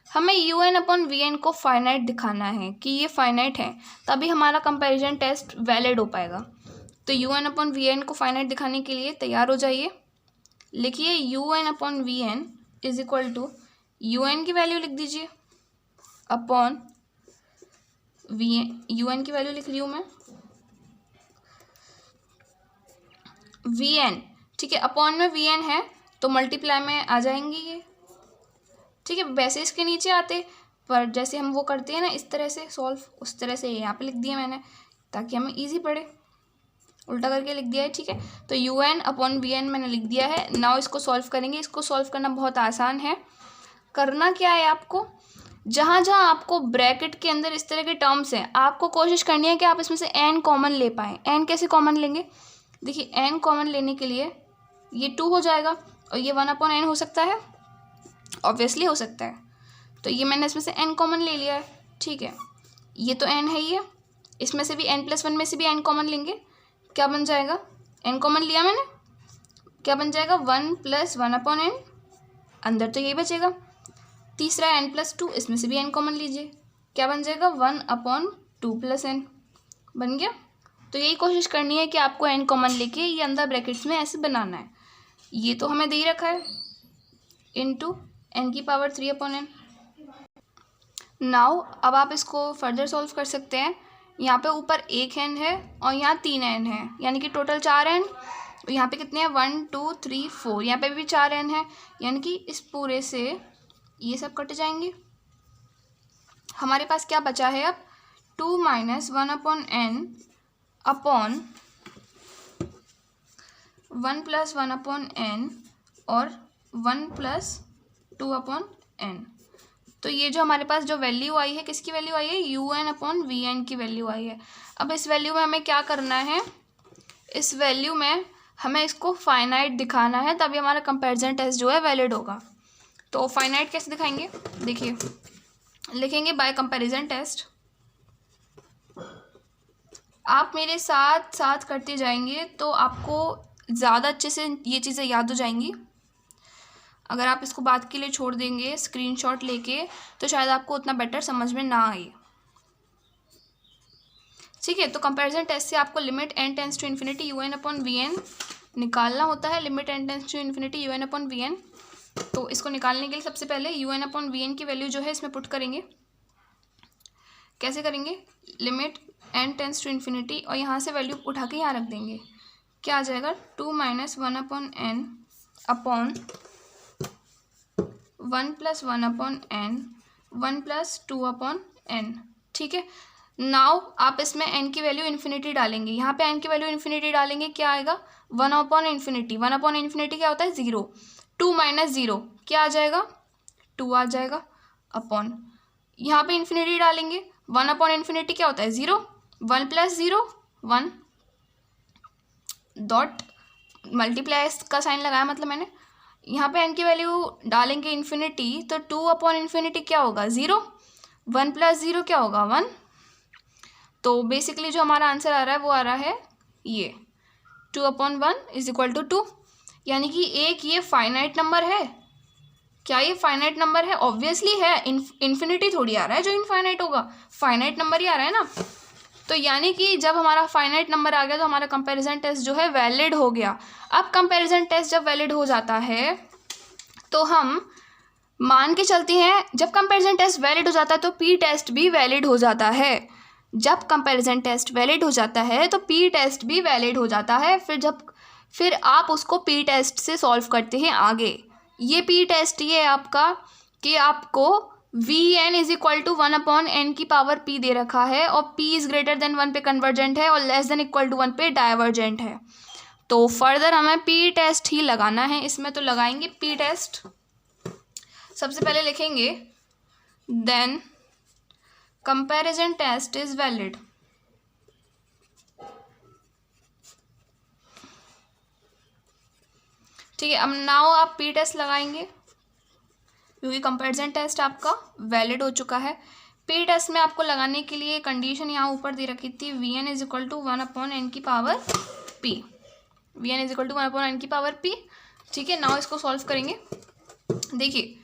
हमें u n upon v n को फाइनाइट दिखाना है कि ये फाइनाइट है, तभी हमारा कंपैरिजन टेस्ट वैलिड हो पाएगा। तो u n upon v n को फाइनाइट दिखाने के लिए तैयार हो जाइए। लिखिए u n upon v n is equal to, u n की वैल्यू लिख दीजिए upon v n, u n की वैल्यू लिख रही हूँ मैं, वी एन। ठीक है, अपॉन में वी एन है तो मल्टीप्लाई में आ जाएंगे ये। ठीक है, वैसे इसके नीचे आते, पर जैसे हम वो करते हैं ना इस तरह से सॉल्व, उस तरह से यहाँ पे लिख दिया मैंने ताकि हमें इजी पड़े, उल्टा करके लिख दिया है। ठीक है, तो u n upon v n मैंने लिख दिया है। नाउ इसको सॉल्व करेंगे। इसको सॉल्व करना बहुत आसान है। करना क्या है आपको, जहाँ जहाँ आपको ब्रैकेट के अंदर इस तरह के टर्म्स हैं, आपको कोशिश करनी है कि आप इसमें से एन कॉमन ले पाएँ। एन कैसे कॉमन लेंगे? देखिए, एन कॉमन लेने के लिए ये 2 हो जाएगा और ये 1 अपॉन एन हो सकता है, ऑब्वियसली हो सकता है। तो ये मैंने इसमें से एन कॉमन ले लिया है। ठीक है, ये तो एन है ही है, इसमें से भी एन प्लस 1 में से भी एन कॉमन लेंगे, क्या बन जाएगा? एन कॉमन लिया मैंने, क्या बन जाएगा? 1 प्लस 1 अपॉन एन, अंदर तो यही बचेगा। तीसरा एन प्लस 2, इसमें से भी एन कॉमन लीजिए, क्या बन जाएगा? 1 अपॉन 2 प्लस एन, बन गया। तो यही कोशिश करनी है कि आपको एन कॉमन लेके ये अंदर ब्रैकेट्स में ऐसे बनाना है। ये तो हमें दे ही रखा है, इनटू एन की पावर 3 अपॉन एन। नाउ अब आप इसको फर्दर सॉल्व कर सकते हैं। यहाँ पे ऊपर 1 एन है और यहाँ 3 एन है, यानी कि टोटल 4 एन। यहाँ पे कितने हैं? 1 2 3 4, यहाँ पे भी 4 एन है, यानी कि इस पूरे से ये सब कट जाएंगे। हमारे पास क्या बचा है अब? 2 minus 1 upon n upon 1 plus 1 upon n और 1 प्लस 2 अपॉन एन। तो ये जो हमारे पास जो वैल्यू आई है, किसकी वैल्यू आई है? U n upon v n की वैल्यू आई है। अब इस वैल्यू में हमें क्या करना है? इस वैल्यू में हमें इसको फाइनाइट दिखाना है, तभी हमारा कंपैरिजन टेस्ट जो है वैलिड होगा। तो फाइनाइट कैसे दिखाएंगे? देखिए, लिखेंगे बाय कंपैरिजन टेस्ट। आप मेरे साथ साथ करते जाएंगे तो आपको ज़्यादा अच्छे से ये चीज़ें याद हो जाएंगी। अगर आप इसको बात के लिए छोड़ देंगे स्क्रीनशॉट लेके, तो शायद आपको उतना बेटर समझ में ना आए। ठीक है, तो कंपैरिजन टेस्ट से आपको limit n tends to infinity u n upon v n निकालना होता है। Limit n tends to infinity u n upon v n. तो इसको निकालने के लिए सबसे पहले u n upon v n की वैल्यू जो है इसमें पुट करेंगे। कैसे करेंगे? Limit n tends to infinity और यहाँ से वैल्यू उठा के यहाँ रख देंगे। क्या आ जाएगा? 2 minus 1 upon n upon 1 plus 1 upon n, 1 plus 2 upon n. ठीक है, नाउ आप इसमें एन की वैल्यू इन्फिनिटी डालेंगे। यहाँ पे एन की वैल्यू इन्फिनिटी डालेंगे, क्या आएगा? 1 अपॉन इन्फिनिटी। 1 अपॉन इन्फिनिटी क्या होता है? 0। 2 माइनस 0 क्या आ जाएगा? 2 आ जाएगा अपॉन, यहाँ पे इन्फिनिटी डालेंगे। 1 अपॉन इन्फिनिटी क्या होता है? 0। 1 प्लस 0 1, डॉट मल्टीप्लाई का साइन लगाया, मतलब मैंने यहाँ पे एन की वैल्यू डालेंगे इन्फिनिटी, तो 2 अपॉन इन्फिनिटी क्या होगा? 0। 1 प्लस 0 क्या होगा? 1। तो बेसिकली जो हमारा आंसर आ रहा है वो आ रहा है ये 2 अपॉन 1 इज इक्वल टू 2। यानी कि एक ये फाइनाइट नंबर है। क्या ये फाइनाइट नंबर है? ऑब्वियसली है, इन्फिनिटी थोड़ी आ रहा है जो इनफाइनाइट होगा, फाइनाइट नंबर ही आ रहा है ना। तो यानी कि जब हमारा फाइनाइट नंबर आ गया तो हमारा कंपैरिजन टेस्ट जो है वैलिड हो गया। अब कंपैरिजन टेस्ट जब वैलिड हो जाता है तो हम मान के चलते हैं, जब कंपैरिजन टेस्ट वैलिड हो जाता है तो पी टेस्ट भी वैलिड हो जाता है। जब कंपैरिजन टेस्ट वैलिड हो जाता है तो पी टेस्ट भी वैलिड हो जाता है। फिर आप उसको पी टेस्ट से सॉल्व करते हैं आगे। ये पी टेस्ट ये है आपका कि आपको v n is equal to 1/n की पावर p दे रखा है और p इज़ ग्रेटर देन 1 पे कन्वर्जेंट है और लेस देन इक्वल टू 1 पे डाइवर्जेंट है। तो फर्दर हमें p टेस्ट ही लगाना है इसमें, तो लगाएंगे p टेस्ट। सबसे पहले लिखेंगे then comparison test is valid. ठीक है, अब नाउ आप p टेस्ट लगाएंगे क्योंकि कंपैरिजन टेस्ट आपका वैलिड हो चुका है। पी टेस्ट में आपको लगाने के लिए कंडीशन यहाँ ऊपर दे रखी थी, v n is equal to 1/n की power p। V n is equal to 1/n की पावर p। ठीक है, नाउ इसको सॉल्व करेंगे। देखिए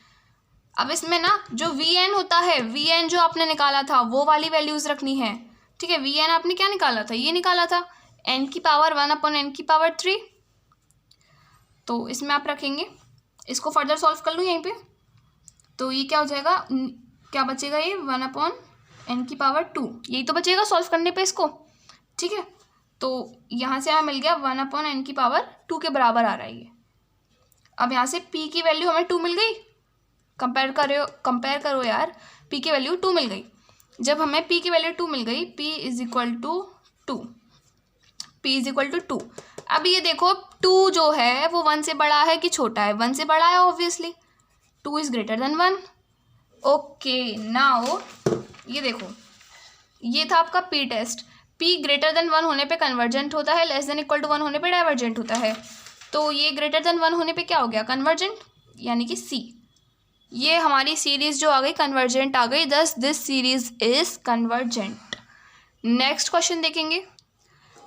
अब इसमें ना जो वी एन होता है, वी एन जो आपने निकाला था वो वाली वैल्यूज रखनी है। ठीक है, वी एन आपने क्या निकाला था, ये निकाला था n की पावर 1/n की पावर 3। तो इसमें आप रखेंगे, इसको फर्दर सॉल्व कर लूँ यहीं पे, तो ये क्या हो जाएगा, क्या बचेगा, ये 1/n की पावर 2, यही तो बचेगा सॉल्व करने पे इसको। ठीक है, तो यहाँ से हमें मिल गया 1/n की पावर 2 के बराबर आ रहा है ये। अब यहाँ से p की वैल्यू हमें 2 मिल गई। कंपेयर करो यार, p की वैल्यू 2 मिल गई। जब हमें p की वैल्यू 2 मिल गई, p is equal to 2, p is equal to 2। अब ये देखो 2 जो है वो 1 से बड़ा है कि छोटा है, 1 से बड़ा है obviously, 2 is greater than 1। Okay, now ये देखो ये था आपका p test. p greater than 1 होने पे कन्वर्जेंट होता है, लेस देन इक्वल टू 1 होने पे डाइवर्जेंट होता है। तो ये ग्रेटर देन 1 होने पे क्या हो गया, कन्वर्जेंट, यानी कि c। ये हमारी सीरीज जो आ गई कन्वर्जेंट आ गई, दस this series is convergent. Next question देखेंगे।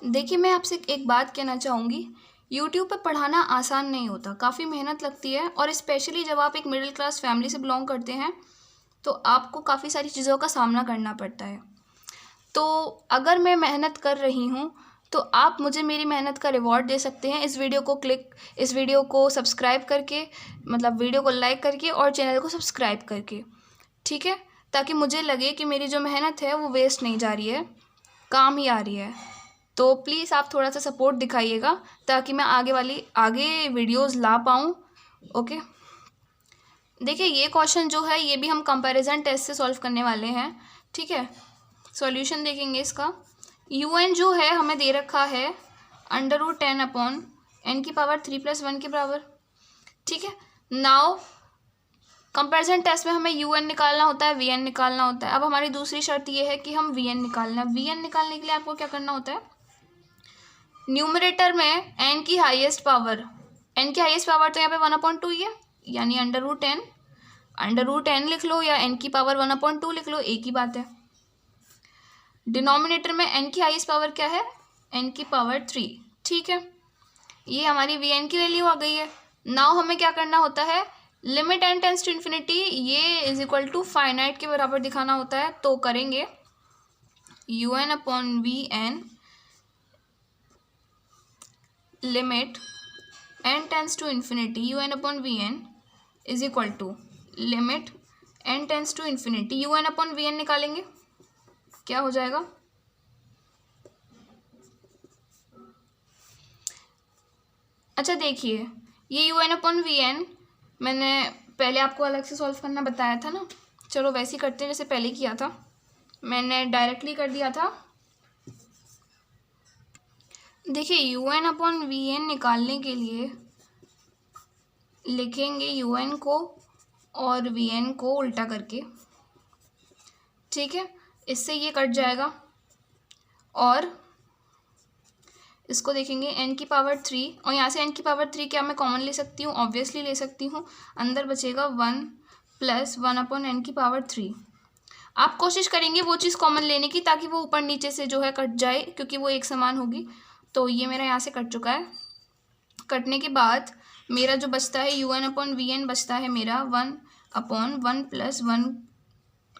देखिए मैं आपसे एक बात कहना चाहूँगी, यूट्यूब पे पढ़ाना आसान नहीं होता, काफ़ी मेहनत लगती है, और स्पेशली जब आप एक मिडिल क्लास फैमिली से बिलोंग करते हैं तो आपको काफ़ी सारी चीज़ों का सामना करना पड़ता है। तो अगर मैं मेहनत कर रही हूँ तो आप मुझे मेरी मेहनत का रिवॉर्ड दे सकते हैं इस वीडियो को सब्सक्राइब करके, मतलब वीडियो को लाइक करके और चैनल को सब्सक्राइब करके। ठीक है, ताकि मुझे लगे कि मेरी जो मेहनत है वो वेस्ट नहीं जा रही है, काम ही आ रही है। तो प्लीज़ आप थोड़ा सा सपोर्ट दिखाइएगा ताकि मैं आगे वीडियोस ला पाऊँ। ओके, देखिए ये क्वेश्चन जो है ये भी हम कंपैरिजन टेस्ट से सॉल्व करने वाले हैं। ठीक है, सॉल्यूशन देखेंगे इसका। un जो है हमें दे रखा है √10/n की पावर 3 + 1 के बराबर। ठीक है, नाउ कंपैरिजन टेस्ट में हमें un निकालना होता है, vn निकालना होता है। अब हमारी दूसरी शर्त ये है कि हम vn निकालना है। vn निकालने के लिए आपको क्या करना होता है, न्यूमरेटर में n की हाईएस्ट पावर तो यहाँ पे 1/2 ही है, यानी √10 लिख लो या n की पावर 1/2 लिख लो, एक ही बात है। डिनोमिनेटर में n की हाईएस्ट पावर क्या है, n की पावर 3। ठीक है, ये हमारी vn की वैल्यू आ गई है। नाउ हमें क्या करना होता है, limit n tends to infinity, ये इज इक्वल टू फाइनाइट के बराबर दिखाना होता है। तो करेंगे un/vn limit n tends to infinity un/vn is equal to limit n tends to infinity un/vn निकालेंगे, क्या हो जाएगा, अच्छा देखिए ये un/vn मैंने पहले आपको अलग से सॉल्व करना बताया था ना, चलो वैसे ही करते हैं जैसे पहले किया था, मैंने डायरेक्टली कर दिया था। देखिए un/vn निकालने के लिए लिखेंगे un को और vn को उल्टा करके। ठीक है, इससे ये कट जाएगा और इसको देखेंगे n की पावर 3, और यहाँ से n की पावर 3 क्या मैं कॉमन ले सकती हूँ, ऑब्वियसली ले सकती हूँ। अंदर बचेगा 1 + 1/n की पावर 3। आप कोशिश करेंगे वो चीज़ कॉमन लेने की ताकि वो ऊपर नीचे से जो है कट जाए, क्योंकि वो एक समान होगी। तो ये मेरा यहाँ से कट चुका है। कटने के बाद मेरा जो बचता है un/vn बचता है मेरा 1/1 +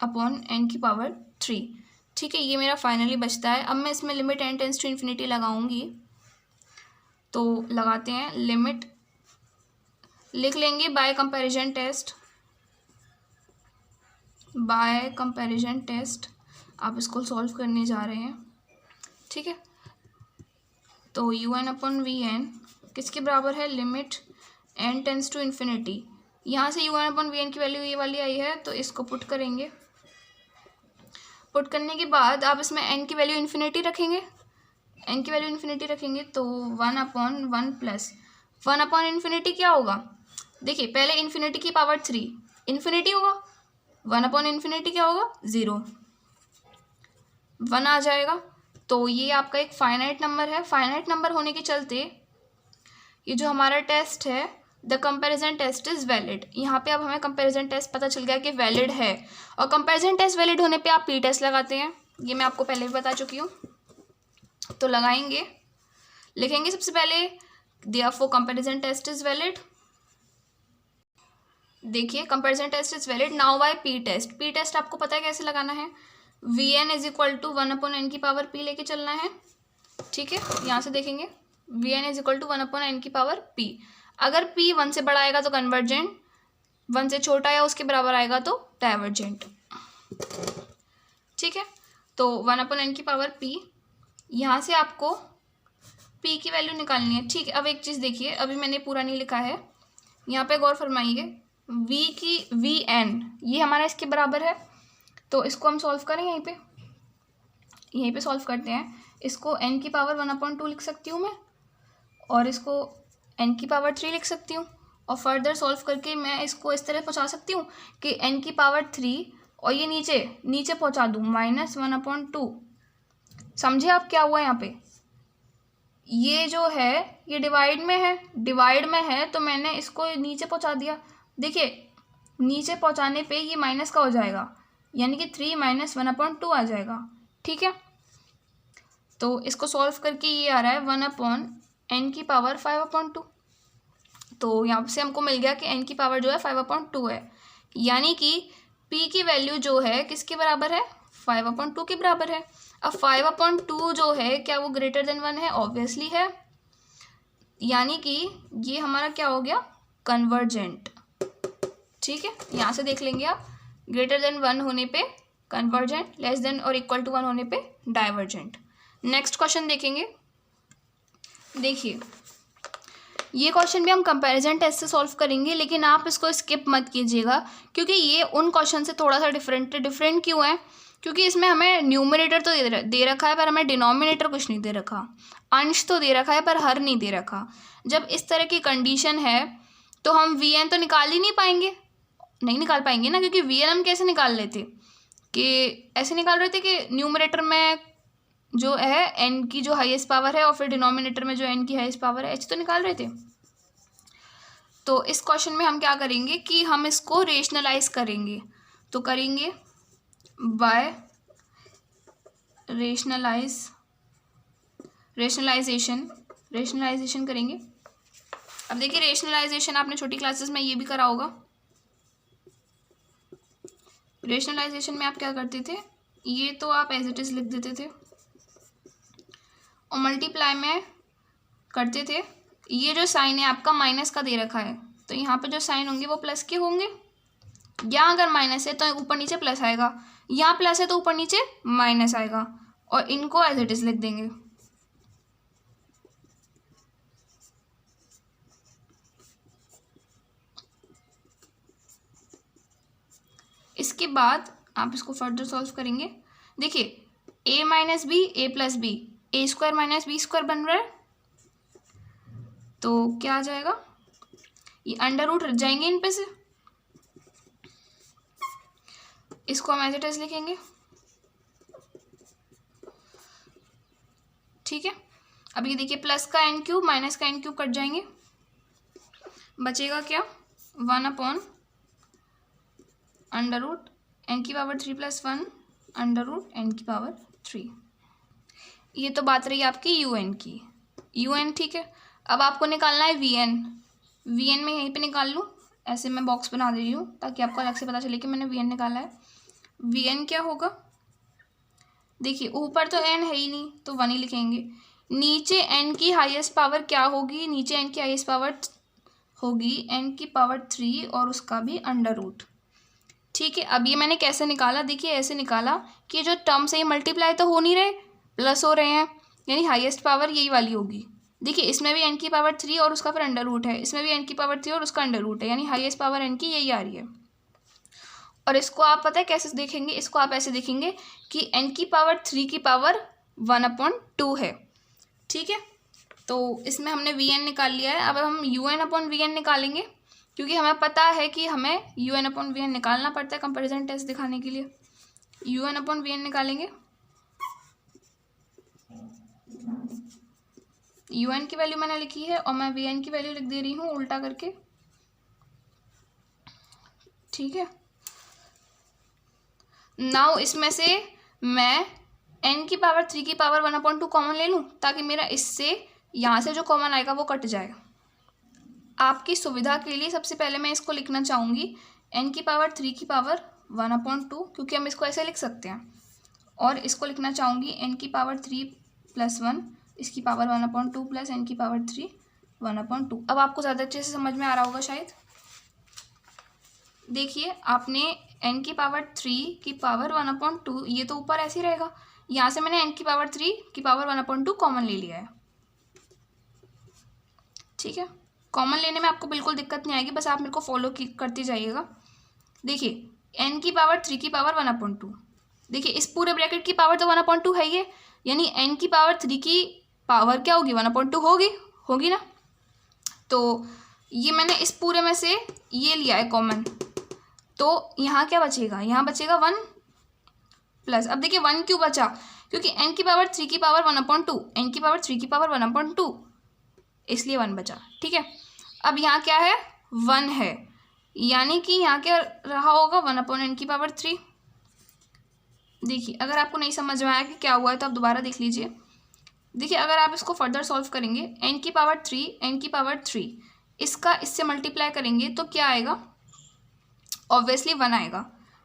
1/n की पावर 3। ठीक है, ये मेरा फाइनली बचता है। अब मैं इसमें limit n tends to infinity लगाऊंगी, तो लगाते हैं। लिमिट लिख लेंगे by comparison test, by comparison test आप इसको सॉल्व करने जा रहे हैं। ठीक है, तो un/vn किसके बराबर है, limit n tends to infinity. यहाँ से un/vn की वैल्यू ये वाली आई है, तो इसको पुट करेंगे। पुट करने के बाद आप इसमें n की वैल्यू इन्फिनिटी रखेंगे, n की वैल्यू इन्फिनिटी रखेंगे, तो 1/1 प्लस 1/इन्फिनिटी क्या होगा, देखिए पहले इन्फिनिटी की पावर 3 इन्फिनिटी होगा, 1/इन्फिनिटी क्या होगा, 0, 1 आ जाएगा। तो ये आपका एक फाइनाइट नंबर है। फाइनाइट नंबर होने के चलते ये जो हमारा टेस्ट है, the comparison test is valid. यहाँ पे अब हमें कंपैरिजन टेस्ट पता चल गया कि वैलिड है, और कंपैरिजन टेस्ट वैलिड होने पे आप पी टेस्ट लगाते हैं। ये मैं आपको पहले भी बता चुकी हूँ। तो लगाएंगे, लिखेंगे सबसे पहले therefore comparison test is valid. देखिए comparison test is valid now by P test. P test आपको पता है कैसे लगाना है, Vn is equal to 1/n की पावर p लेके चलना है। ठीक है, यहाँ से देखेंगे Vn is equal to 1/n की पावर p। अगर p 1 से बड़ा आएगा तो कन्वर्जेंट, 1 से छोटा या उसके बराबर आएगा तो डाइवर्जेंट। ठीक है, तो 1/n की पावर p, यहाँ से आपको p की वैल्यू निकालनी है। ठीक है, अब एक चीज़ देखिए, अभी मैंने पूरा नहीं लिखा है, यहाँ पे गौर फरमाइए। v की Vn ये हमारा इसके बराबर है, तो इसको हम सॉल्व करें। यहीं पे सॉल्व करते हैं। इसको n की पावर 1/2 लिख सकती हूँ मैं, और इसको n की पावर 3 लिख सकती हूँ, और फर्दर सॉल्व करके मैं इसको इस तरह पहुँचा सकती हूँ कि n की पावर 3 और ये नीचे नीचे पहुँचा दूँ -1/2। समझे आप क्या हुआ यहाँ पे, ये जो है ये डिवाइड में है, डिवाइड में है तो मैंने इसको नीचे पहुँचा दिया। देखिए नीचे पहुँचाने पे ये माइनस का हो जाएगा, यानी कि 3 - 1/2 आ जाएगा। ठीक है, तो इसको सॉल्व करके ये आ रहा है 1/n की पावर 5/2। तो यहाँ से हमको मिल गया कि n की पावर जो है 5/2 है, यानी कि p की वैल्यू जो है किसके बराबर है, 5/2 के बराबर है। अब 5/2 जो है क्या वो ग्रेटर देन 1 है, ऑब्वियसली है, यानी कि ये हमारा क्या हो गया, कन्वर्जेंट। ठीक है, यहाँ से देख लेंगे आप, ग्रेटर देन 1 होने पे कन्वर्जेंट, लेस देन और इक्वल टू 1 होने पे डाइवर्जेंट। नेक्स्ट क्वेश्चन देखेंगे। देखिए ये क्वेश्चन भी हम कंपैरिजन टेस्ट से सॉल्व करेंगे, लेकिन आप इसको स्किप मत कीजिएगा, क्योंकि ये उन क्वेश्चन से थोड़ा सा डिफरेंट है। डिफरेंट क्यों है, क्योंकि इसमें हमें न्यूमरेटर तो दे रखा है, पर हमें डिनोमिनेटर कुछ नहीं दे रखा। अंश तो दे रखा है पर हर नहीं दे रखा। जब इस तरह की कंडीशन है तो हम Vn तो निकाल ही नहीं निकाल पाएंगे ना, क्योंकि Vn हम कैसे निकाल लेते, कि ऐसे निकाल रहे थे कि न्यूमरेटर में जो है n की जो हाईएस्ट पावर है और फिर डिनोमिनेटर में जो n की हाईएस्ट पावर है, ऐसे तो निकाल रहे थे। तो इस क्वेश्चन में हम क्या करेंगे कि हम इसको रेशनलाइज करेंगे। तो करेंगे बाय रेशनलाइजेशन करेंगे। अब देखिए रेशनलाइजेशन आपने छोटी क्लासेस में ये भी करा होगा। रेशनलाइजेशन में आप क्या करते थे, ये तो आप एज इट इज़ लिख देते थे और मल्टीप्लाई में करते थे। ये जो साइन है आपका माइनस का दे रखा है, तो यहाँ पे जो साइन होंगे वो प्लस के होंगे। यहाँ अगर माइनस है तो ऊपर नीचे प्लस आएगा, यहाँ प्लस है तो ऊपर नीचे माइनस आएगा, और इनको एज इट इज़ लिख देंगे। इसके बाद आप इसको फर्दर सॉल्व करेंगे। देखिए a - b a + b, a² - b² बन रहा है, तो क्या आ जाएगा, ये अंडर रूट हट जाएंगे इन पे से, इसको हम एज इट इज लिखेंगे। ठीक है, अब ये देखिए प्लस का n³ माइनस का n³ कट जाएंगे, बचेगा क्या, 1/√n की पावर 3 + 1 √n की पावर 3। ये तो बात रही आपकी un की, un। ठीक है, अब आपको निकालना है vn में यहीं पे निकाल लूँ, ऐसे मैं बॉक्स बना दे रही हूँ ताकि आपको अलग से पता चले कि मैंने vn निकाला है। vn क्या होगा, देखिए ऊपर तो n है ही नहीं तो 1 ही लिखेंगे। नीचे n की हाईएस्ट पावर क्या होगी, नीचे n की हाईएस्ट पावर होगी n की पावर 3 और उसका भी अंडर रूट। ठीक है, अब ये मैंने कैसे निकाला, देखिए ऐसे निकाला कि जो टर्म से ये मल्टीप्लाई तो हो नहीं रहे, प्लस हो रहे हैं, यानी हाईएस्ट पावर यही वाली होगी। देखिए इसमें भी n की पावर 3 और उसका फिर अंडर रूट है, इसमें भी n की पावर 3 और उसका अंडर रूट है, यानी हाईएस्ट पावर n की यही आ रही है। और इसको आप पता है कैसे देखेंगे, इसको आप ऐसे देखेंगे कि n की पावर 3 की पावर 1/2 है। ठीक है, तो इसमें हमने vn निकाल लिया है। अब हम un/vn निकालेंगे, क्योंकि हमें पता है कि हमें un/vn निकालना पड़ता है कंपैरिजन टेस्ट दिखाने के लिए। un/vn निकालेंगे, un की वैल्यू मैंने लिखी है और मैं vn की वैल्यू लिख दे रही हूँ उल्टा करके। ठीक है, नाउ इसमें से मैं n की पावर 3 की पावर 1/2 कॉमन ले लूँ, ताकि मेरा इससे यहाँ से जो कॉमन आएगा वो कट जाए। आपकी सुविधा के लिए सबसे पहले मैं इसको लिखना चाहूँगी n की पावर 3 की पावर 1/2, क्योंकि हम इसको ऐसे लिख सकते हैं, और इसको लिखना चाहूँगी n की पावर 3 + 1 इसकी पावर 1/2 प्लस n की पावर 3 1/2। अब आपको ज़्यादा अच्छे से समझ में आ रहा होगा शायद। देखिए आपने n की पावर 3 की पावर 1/2, ये तो ऊपर ऐसे ही रहेगा, यहाँ से मैंने n की पावर 3 की पावर 1/2 कॉमन ले लिया है। ठीक है, कॉमन लेने में आपको बिल्कुल दिक्कत नहीं आएगी, बस आप मेरे को फॉलो करते जाइएगा। देखिए n की पावर 3 की पावर 1/2, देखिए इस पूरे ब्रैकेट की पावर तो 1/2 है ये, यानी n की पावर 3 की पावर क्या होगी, 1/2 होगी ना। तो ये मैंने इस पूरे में से ये लिया है कॉमन, तो यहाँ क्या बचेगा, यहाँ बचेगा 1 प्लस। अब देखिए 1 क्यों बचा, क्योंकि n की पावर 3 की पावर 1/2, n की पावर 3 की पावर 1/2, इसलिए 1 बचा। ठीक है, अब यहाँ क्या है, 1 है, यानी कि यहाँ क्या रहा होगा, 1/n की पावर 3। देखिए अगर आपको नहीं समझ में आया कि क्या हुआ है तो आप दोबारा देख लीजिए। देखिए अगर आप इसको फर्दर सॉल्व करेंगे, n की पावर 3 इसका इससे मल्टीप्लाई करेंगे तो क्या आएगा, ऑब्वियसली 1 आएगा।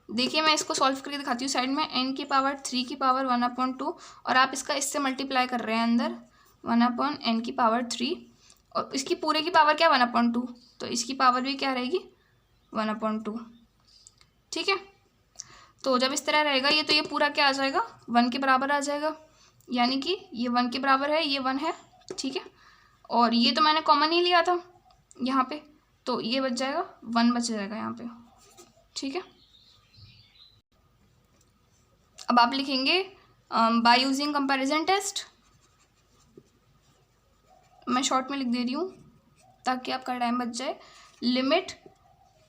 देखिए मैं इसको सॉल्व करके दिखाती हूँ साइड में, n की पावर 3 की पावर 1/2 और आप इसका इससे मल्टीप्लाई कर रहे हैं अंदर 1/n की पावर 3, और इसकी पूरे की पावर क्या 1/2, तो इसकी पावर भी क्या रहेगी 1/2। ठीक है, तो जब इस तरह रहेगा ये, तो ये पूरा क्या आ जाएगा 1 के बराबर आ जाएगा, यानी कि ये 1 के बराबर है, ये 1 है। ठीक है, और ये तो मैंने कॉमन ही लिया था यहाँ पे, तो ये बच जाएगा 1 बच जाएगा यहाँ पे। ठीक है, अब आप लिखेंगे बाय यूजिंग कंपैरिजन टेस्ट, मैं शॉर्ट में लिख दे रही हूँ ताकि आपका टाइम बच जाए। Limit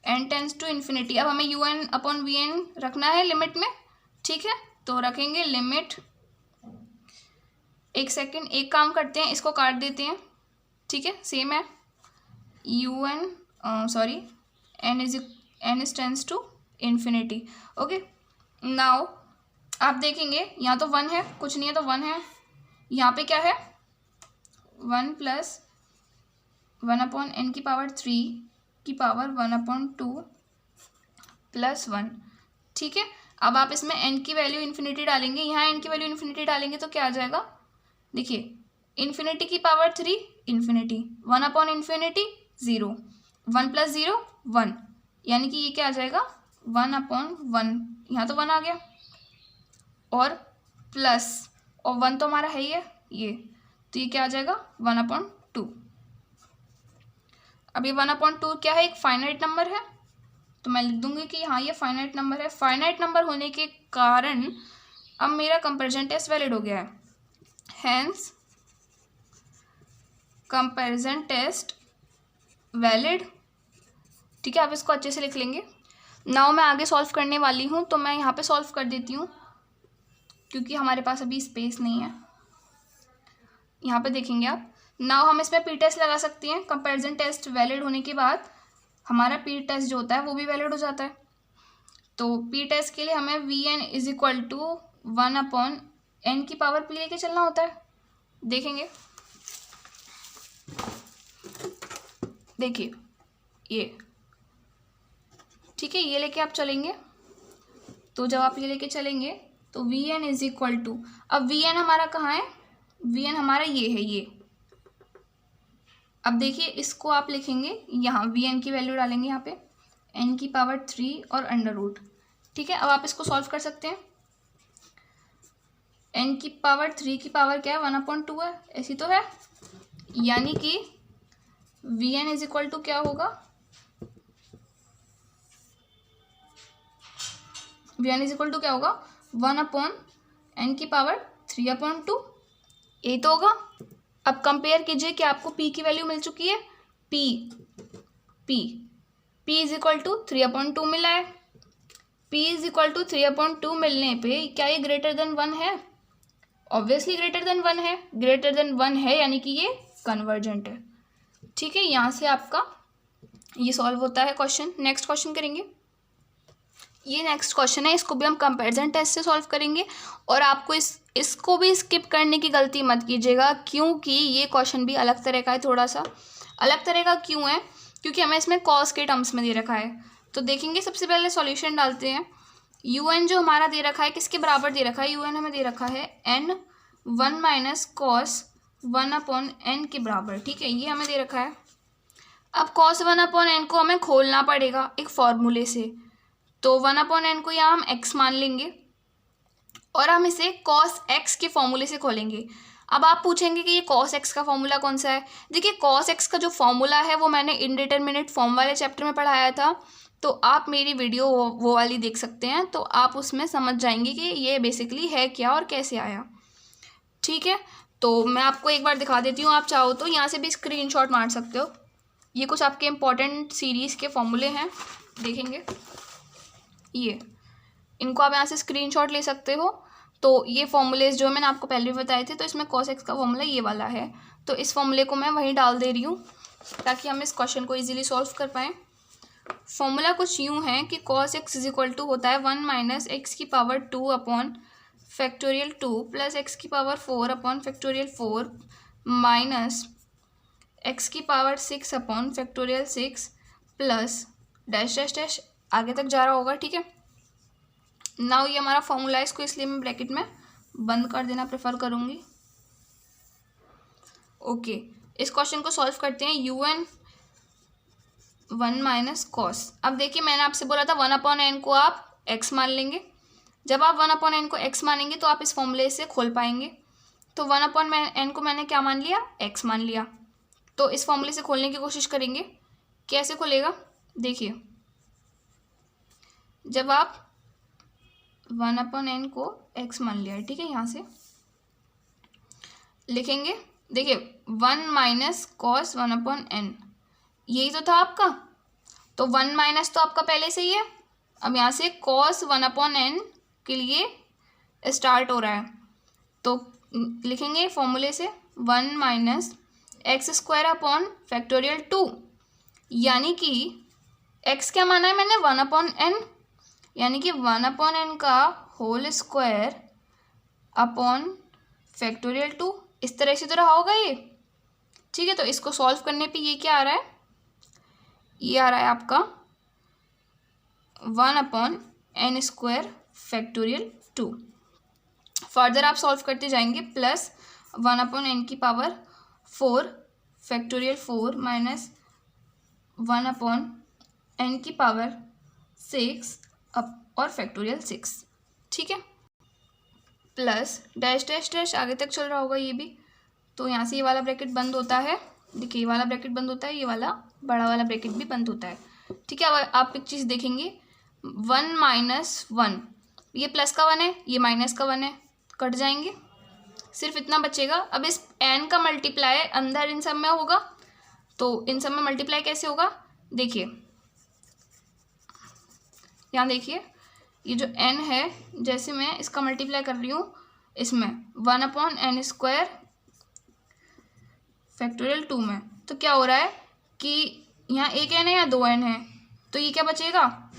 n tends to infinity, अब हमें un/vn रखना है लिमिट में। ठीक है, तो रखेंगे लिमिट, एक सेकेंड एक काम करते हैं, इसको काट देते हैं। ठीक है, सेम है n tends to infinity. Okay, now आप देखेंगे यहाँ तो 1 है, कुछ नहीं है तो 1 है, यहाँ पे क्या है 1 प्लस 1/n की पावर 3 की पावर 1/2 प्लस 1। ठीक है, अब आप इसमें n की वैल्यू इन्फिनिटी डालेंगे, यहाँ n की वैल्यू इन्फिनिटी डालेंगे तो क्या आ जाएगा, देखिए इन्फिनिटी की पावर 3 इन्फिनिटी, 1/∞ 0, 1 + 0 1, यानी कि ये क्या आ जाएगा 1/1, यहाँ तो 1 आ गया, और प्लस, और 1 तो हमारा है ही है ये, तो ये क्या आ जाएगा 1/2। अब ये 1/2 क्या है, एक फाइनाइट नंबर है, तो मैं लिख दूंगी कि हाँ ये फाइनाइट नंबर है। फाइनाइट नंबर होने के कारण अब मेरा कंपैरिजन टेस्ट वैलिड हो गया है, हैंस कंपैरिजन टेस्ट वैलिड। ठीक है, आप इसको अच्छे से लिख लेंगे। नाउ मैं आगे सॉल्व करने वाली हूँ, तो मैं यहाँ पे सॉल्व कर देती हूँ क्योंकि हमारे पास अभी स्पेस नहीं है। यहाँ पे देखेंगे आप, नाउ हम इसमें पी टेस्ट लगा सकते हैं। कंपैरिजन टेस्ट वैलिड होने के बाद हमारा पी टेस्ट जो होता है वो भी वैलिड हो जाता है। तो पी टेस्ट के लिए हमें vn = 1/n की पावर p लेके चलना होता है। देखेंगे, देखिए ये, ठीक है, ये लेके आप चलेंगे, तो जब आप ये लेके चलेंगे तो v n is equal to, अब वी एन हमारा कहाँ है, वी एन हमारा ये है ये। अब देखिए इसको आप लिखेंगे यहाँ, वी एन की वैल्यू डालेंगे यहाँ पे एन की पावर 3 और अंडर रूट। ठीक है, अब आप इसको सॉल्व कर सकते हैं। एन की पावर 3 की पावर क्या है, 1/2 है, ऐसी तो है। यानी कि v n is equal to क्या होगा, v n is equal to क्या होगा, 1/n की पावर 3/2, यही तो होगा। अब कंपेयर कीजिए कि आपको p की वैल्यू मिल चुकी है, p इज इक्वल टू 3/2 मिला है। p इज इक्वल टू 3/2 मिलने पे क्या ये ग्रेटर देन 1 है, ऑब्वियसली ग्रेटर देन 1 है, ग्रेटर देन 1 है यानी कि ये कन्वर्जेंट है। ठीक है, यहाँ से आपका ये सॉल्व होता है क्वेश्चन। नेक्स्ट क्वेश्चन करेंगे, ये नेक्स्ट क्वेश्चन है, इसको भी हम कंपैरिजन टेस्ट से सॉल्व करेंगे। और आपको इसको भी स्किप करने की गलती मत कीजिएगा, क्योंकि ये क्वेश्चन भी अलग तरह का है, थोड़ा सा अलग तरह का क्यों है, क्योंकि हमें इसमें कॉस के टर्म्स में दे रखा है। तो देखेंगे, सबसे पहले सॉल्यूशन डालते हैं। यू एन जो हमारा दे रखा है किसके बराबर दे रखा है, यू एन हमें दे रखा है एन 1 - cos 1/n के बराबर। ठीक है, ये हमें दे रखा है। अब cos 1/n को हमें खोलना पड़ेगा एक फॉर्मूले से, तो 1/n को यहाँ हम x मान लेंगे और हम इसे cos x के फॉर्मूले से खोलेंगे। अब आप पूछेंगे कि ये cos x का फॉर्मूला कौन सा है। देखिए cos x का जो फॉर्मूला है वो मैंने इनडिटरमिनेट फॉर्म वाले चैप्टर में पढ़ाया था, तो आप मेरी वीडियो वो वाली देख सकते हैं, तो आप उसमें समझ जाएंगे कि ये बेसिकली है क्या और कैसे आया। ठीक है, तो मैं आपको एक बार दिखा देती हूँ, आप चाहो तो यहाँ से भी स्क्रीनशॉट मार सकते हो। ये कुछ आपके इम्पोर्टेंट सीरीज़ के फॉर्मूले हैं, देखेंगे ये, इनको आप यहाँ से स्क्रीनशॉट ले सकते हो। तो ये फॉर्मूलेज जो मैंने आपको पहले भी बताए थे, तो इसमें cos x का फॉर्मूला ये वाला है, तो इस फॉर्मूले को मैं वहीं डाल दे रही हूँ ताकि हम इस क्वेश्चन को इजीली सॉल्व कर पाएँ। फॉर्मूला कुछ यूँ है कि cos x is equal to होता है 1 - x की पावर 2/(2) प्लस x की पावर 4/(4) माइनस x की power 6/(6) plus dash dash dash आगे तक जा रहा होगा। ठीक है, नाउ ये हमारा फॉर्मूला है, इसको इसलिए मैं ब्रैकेट में बंद कर देना प्रेफर करूँगी। ओके, इस क्वेश्चन को सॉल्व करते हैं। यू एन 1 - cos, अब देखिए मैंने आपसे बोला था 1/n को आप x मान लेंगे। जब आप 1/n को x मानेंगे तो आप इस फॉर्मूले से खोल पाएंगे। तो 1/n को मैंने क्या मान लिया, x मान लिया। तो इस फॉर्मूले से खोलने की कोशिश करेंगे, कैसे खुलेगा देखिए। जब आप 1/n को x मान लिया है, ठीक है, यहाँ से लिखेंगे, देखिए 1 - cos 1/n, यही तो था आपका। तो 1 माइनस तो आपका पहले से ही है, अब यहाँ से cos 1/n के लिए स्टार्ट हो रहा है, तो लिखेंगे फॉर्मूले से 1 - x² 2, यानी कि x क्या माना है मैंने 1/n, यानी कि 1/n का होल स्क्वायर अपॉन 2, इस तरह से तो रहा होगा ये। ठीक है, तो इसको सॉल्व करने पे ये क्या आ रहा है, ये आ रहा है आपका 1/n² 2। फर्दर आप सॉल्व करते जाएंगे, प्लस 1/n की पावर 4 माइनस 1/n की पावर 6 और 6। ठीक है, प्लस डैश डैश डैश आगे तक चल रहा होगा ये भी। तो यहाँ से ये वाला ब्रैकेट बंद होता है, देखिए ये वाला ब्रैकेट बंद होता है, ये वाला बड़ा वाला ब्रैकेट भी बंद होता है। ठीक है, अब आप एक चीज़ देखेंगे, 1 - 1, ये प्लस का 1 है, ये माइनस का 1 है, कट जाएंगे, सिर्फ इतना बचेगा। अब इस n का मल्टीप्लाई अंदर इन सब में होगा, तो इन सब में मल्टीप्लाई कैसे होगा, देखिए यहाँ देखिए, ये जो n है, जैसे मैं इसका मल्टीप्लाई कर रही हूँ इसमें 1/n² 2 में, तो क्या हो रहा है कि यहाँ एक n है या 2 n है, तो ये क्या बचेगा,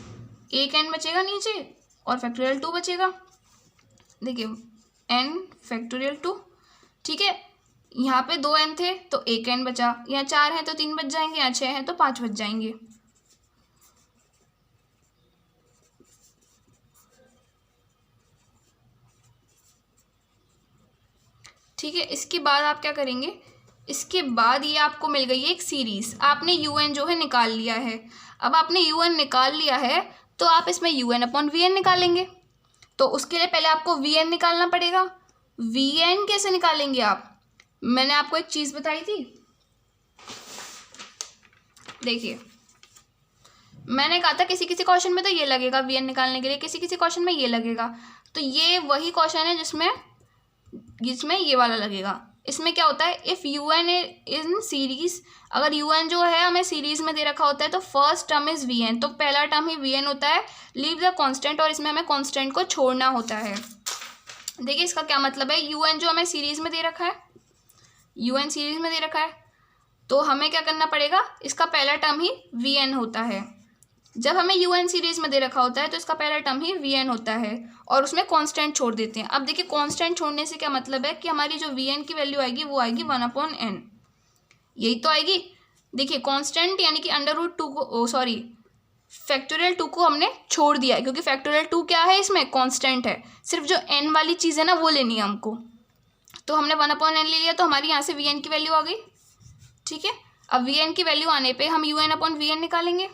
एक n बचेगा नीचे और 2 बचेगा। देखिए n 2, ठीक है, यहाँ पे 2 n थे तो एक n बचा, यहाँ 4 हैं तो 3 बच जाएंगे, यहाँ 6 हैं तो 5 बच जाएंगे। ठीक है, इसके बाद आप क्या करेंगे, इसके बाद ये आपको मिल गई है एक सीरीज़, आपने UN जो है निकाल लिया है। अब आपने UN निकाल लिया है तो आप इसमें UN/VN निकालेंगे। तो उसके लिए पहले आपको VN निकालना पड़ेगा। VN कैसे निकालेंगे आप, मैंने आपको एक चीज़ बताई थी, देखिए मैंने कहा था किसी किसी क्वेश्चन में तो ये लगेगा VN निकालने के लिए, किसी किसी क्वेश्चन में ये लगेगा। तो ये वही क्वेश्चन है जिसमें ये वाला लगेगा। इसमें क्या होता है, इफ़ UN इन सीरीज, अगर UN जो है हमें सीरीज में दे रखा होता है तो फर्स्ट टर्म इज VN, तो पहला टर्म ही VN होता है। लीव द कांस्टेंट, और इसमें हमें कांस्टेंट को छोड़ना होता है। देखिए इसका क्या मतलब है, UN जो हमें सीरीज में दे रखा है, UN सीरीज में दे रखा है, तो हमें क्या करना पड़ेगा, इसका पहला टर्म ही VN होता है। जब हमें UN सीरीज में दे रखा होता है तो इसका पहला टर्म ही VN होता है, और उसमें कांस्टेंट छोड़ देते हैं। अब देखिए कांस्टेंट छोड़ने से क्या मतलब है कि हमारी जो VN की वैल्यू आएगी वो आएगी 1/n, यही तो आएगी। देखिए कांस्टेंट यानी कि √2 को, सॉरी फैक्टोरियल 2 को हमने छोड़ दिया है, क्योंकि फैक्टोरियल 2 क्या है, इसमें कांस्टेंट है। सिर्फ जो n वाली चीज़ है ना वो लेनी है हमको, तो हमने 1/n ले लिया, तो हमारी यहाँ से VN की वैल्यू आ गई। ठीक है, अब VN की वैल्यू आने पे हम UN/VN निकालेंगे।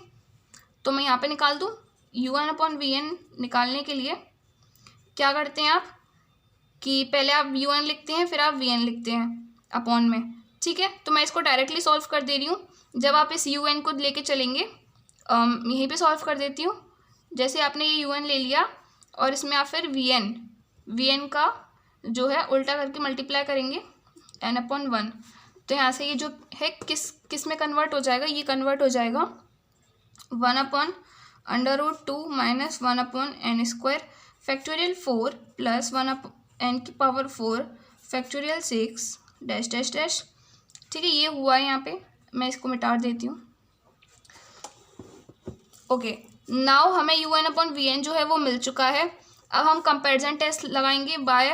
तो मैं यहाँ पे निकाल दूँ, UN/VN निकालने के लिए क्या करते हैं आप कि पहले आप UN लिखते हैं फिर आप VN लिखते हैं अपॉन में। ठीक है, तो मैं इसको डायरेक्टली सॉल्व कर दे रही हूँ। जब आप इस UN को लेके चलेंगे, यहीं पे सॉल्व कर देती हूँ। जैसे आपने ये UN ले लिया और इसमें आप फिर VN का जो है उल्टा करके मल्टीप्लाई करेंगे n/1, तो यहाँ से ये जो है किस में कन्वर्ट हो जाएगा, ये कन्वर्ट हो जाएगा 1/√2 - 1/n² factorial 4 plus 1/n⁴ factorial 6 dash dash dash. ठीक है, ये हुआ है, यहाँ पे मैं इसको मिटा देती हूँ। ओके, नाउ हमें UN/VN जो है वो मिल चुका है। अब हम कंपैरिजन टेस्ट लगाएंगे बाय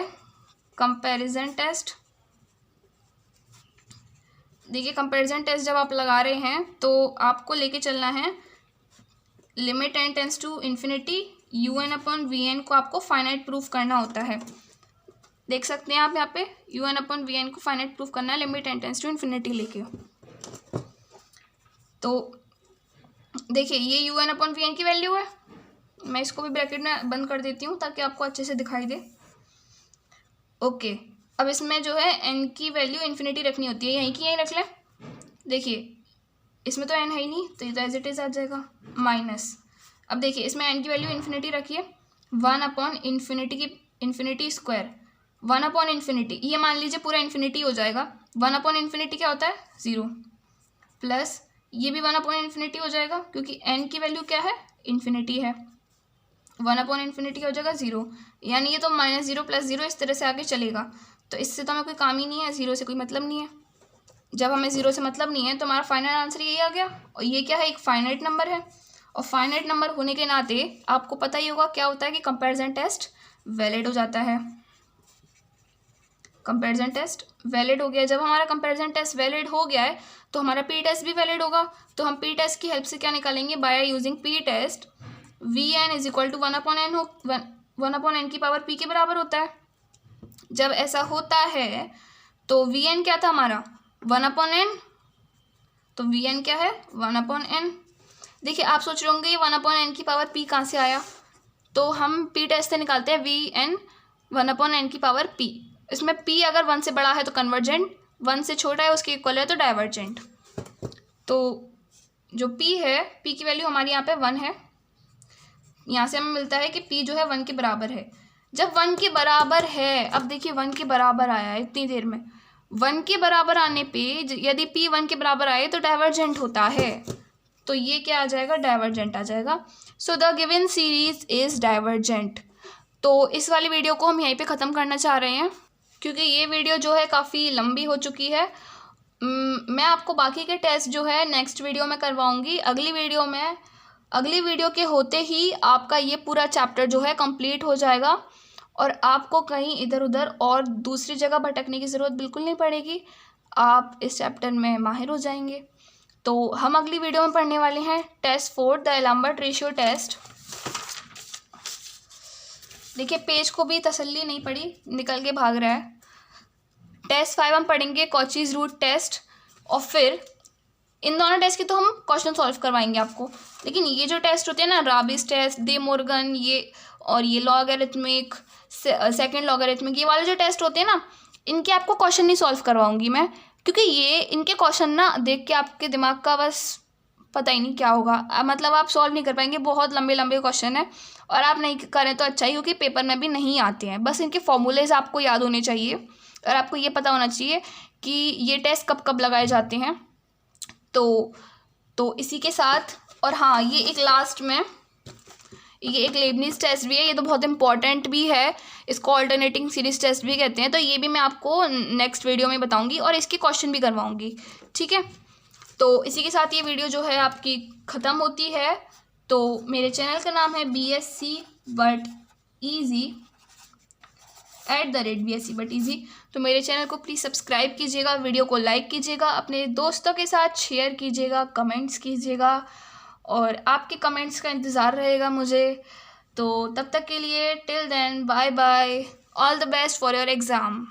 कंपैरिजन टेस्ट। देखिए कंपैरिजन टेस्ट जब आप लगा रहे हैं तो आपको लेके चलना है limit n tends to infinity, UN/VN को आपको फाइनाइट प्रूफ करना होता है। देख सकते हैं आप यहाँ पे UN/VN को फाइनाइट प्रूफ करना है limit n tends to infinity लेके। तो देखिए ये UN/VN की वैल्यू है, मैं इसको भी ब्रैकेट में बंद कर देती हूँ ताकि आपको अच्छे से दिखाई दे। ओके, अब इसमें जो है n की वैल्यू इन्फिनिटी रखनी होती है, यहीं की यहीं रख लें। देखिए इसमें तो n है ही नहीं, तो ये तो एज इट इज़ आ जाएगा माइनस। अब देखिए इसमें n की वैल्यू इन्फिनिटी रखिए, 1/∞ की ∞², 1/∞, ये मान लीजिए पूरा इन्फिनिटी हो जाएगा। 1/∞ क्या होता है, 0, प्लस ये भी 1/∞ हो जाएगा क्योंकि n की वैल्यू क्या है, इन्फिनिटी है। 1/∞ हो जाएगा 0, यानी ये तो -0 + 0 इस तरह से आगे चलेगा। तो इससे तो हमें कोई काम ही नहीं है, 0 से कोई मतलब नहीं है। जब हमें 0 से मतलब नहीं है तो हमारा फाइनल आंसर यही आ गया। और ये क्या है, एक फाइनाइट नंबर है, और फाइनाइट नंबर होने के नाते आपको पता ही होगा क्या होता है कि कंपैरिजन टेस्ट वैलिड हो जाता है। कंपैरिजन टेस्ट वैलिड हो गया। जब हमारा कंपैरिजन टेस्ट वैलिड हो गया है तो हमारा पी टेस्ट भी वैलिड होगा। तो हम पी टेस्ट की हेल्प से क्या निकालेंगे, by using p test VN = 1/n हो, 1/n⁴ के बराबर होता है। जब ऐसा होता है तो VN क्या था हमारा, 1/n, तो VN क्या है, 1/n। देखिए आप सोच रहे होंगे ये 1/n⁴ कहाँ से आया, तो हम पी टेस्ट से निकालते हैं VN 1/n⁴। इसमें P अगर 1 से बड़ा है तो कन्वर्जेंट, 1 से छोटा है उसके इक्वल है तो डाइवर्जेंट। तो जो P है, P की वैल्यू हमारी यहाँ पे 1 है। यहाँ से हमें मिलता है कि P जो है 1 के बराबर है। जब 1 के बराबर है, अब देखिए 1 के बराबर आया है इतनी देर में, 1 के बराबर आने पे यदि P 1 के बराबर आए तो डाइवर्जेंट होता है, तो ये क्या आ जाएगा, डाइवर्जेंट आ जाएगा। So the given series is divergent. तो इस वाली वीडियो को हम यहीं पे ख़त्म करना चाह रहे हैं क्योंकि ये वीडियो जो है काफ़ी लंबी हो चुकी है। मैं आपको बाकी के टेस्ट जो है नेक्स्ट वीडियो में करवाऊँगी। अगली वीडियो के होते ही आपका ये पूरा चैप्टर जो है कंप्लीट हो जाएगा और आपको कहीं इधर उधर और दूसरी जगह भटकने की ज़रूरत बिल्कुल नहीं पड़ेगी। आप इस चैप्टर में माहिर हो जाएंगे। तो हम अगली वीडियो में पढ़ने वाले हैं test 4 d'Alembert ratio test. देखिए पेज को भी तसल्ली नहीं पड़ी, निकल के भाग रहा है। टेस्ट 5 हम पढ़ेंगे कॉचीज रूट टेस्ट, और फिर इन दोनों टेस्ट के तो हम क्वेश्चन सॉल्व करवाएंगे आपको। लेकिन ये जो टेस्ट होते हैं ना, राबिस टेस्ट, दे मोर्गन, ये और ये लॉगरिथमिक, सेकंड लॉगरिथमिक, ये वाले जो टेस्ट होते हैं ना, इनके आपको क्वेश्चन नहीं सॉल्व करवाऊंगी मैं, क्योंकि ये इनके क्वेश्चन ना देख के आपके दिमाग का बस पता ही नहीं क्या होगा, मतलब आप सॉल्व नहीं कर पाएंगे, बहुत लंबे लंबे क्वेश्चन है, और आप नहीं करें तो अच्छा ही, क्योंकि पेपर में भी नहीं आते हैं। बस इनके फॉर्मूलेज आपको याद होने चाहिए, और आपको ये पता होना चाहिए कि ये टेस्ट कब कब लगाए जाते हैं। तो इसी के साथ, और हाँ, ये एक लास्ट में ये एक लेबनीज टेस्ट भी है, ये तो बहुत इंपॉर्टेंट भी है, इसको ऑल्टरनेटिंग सीरीज टेस्ट भी कहते हैं। तो ये भी मैं आपको नेक्स्ट वीडियो में बताऊंगी, और इसके क्वेश्चन भी करवाऊंगी, ठीक है। तो इसी के साथ ये वीडियो जो है आपकी ख़त्म होती है। तो मेरे चैनल का नाम है BSc but easy @BSc but easy. तो मेरे चैनल को प्लीज़ सब्सक्राइब कीजिएगा, वीडियो को लाइक कीजिएगा, अपने दोस्तों के साथ शेयर कीजिएगा, कमेंट्स कीजिएगा, और आपके कमेंट्स का इंतज़ार रहेगा मुझे। तो तब तक के लिए till then bye bye, all the best for your exam.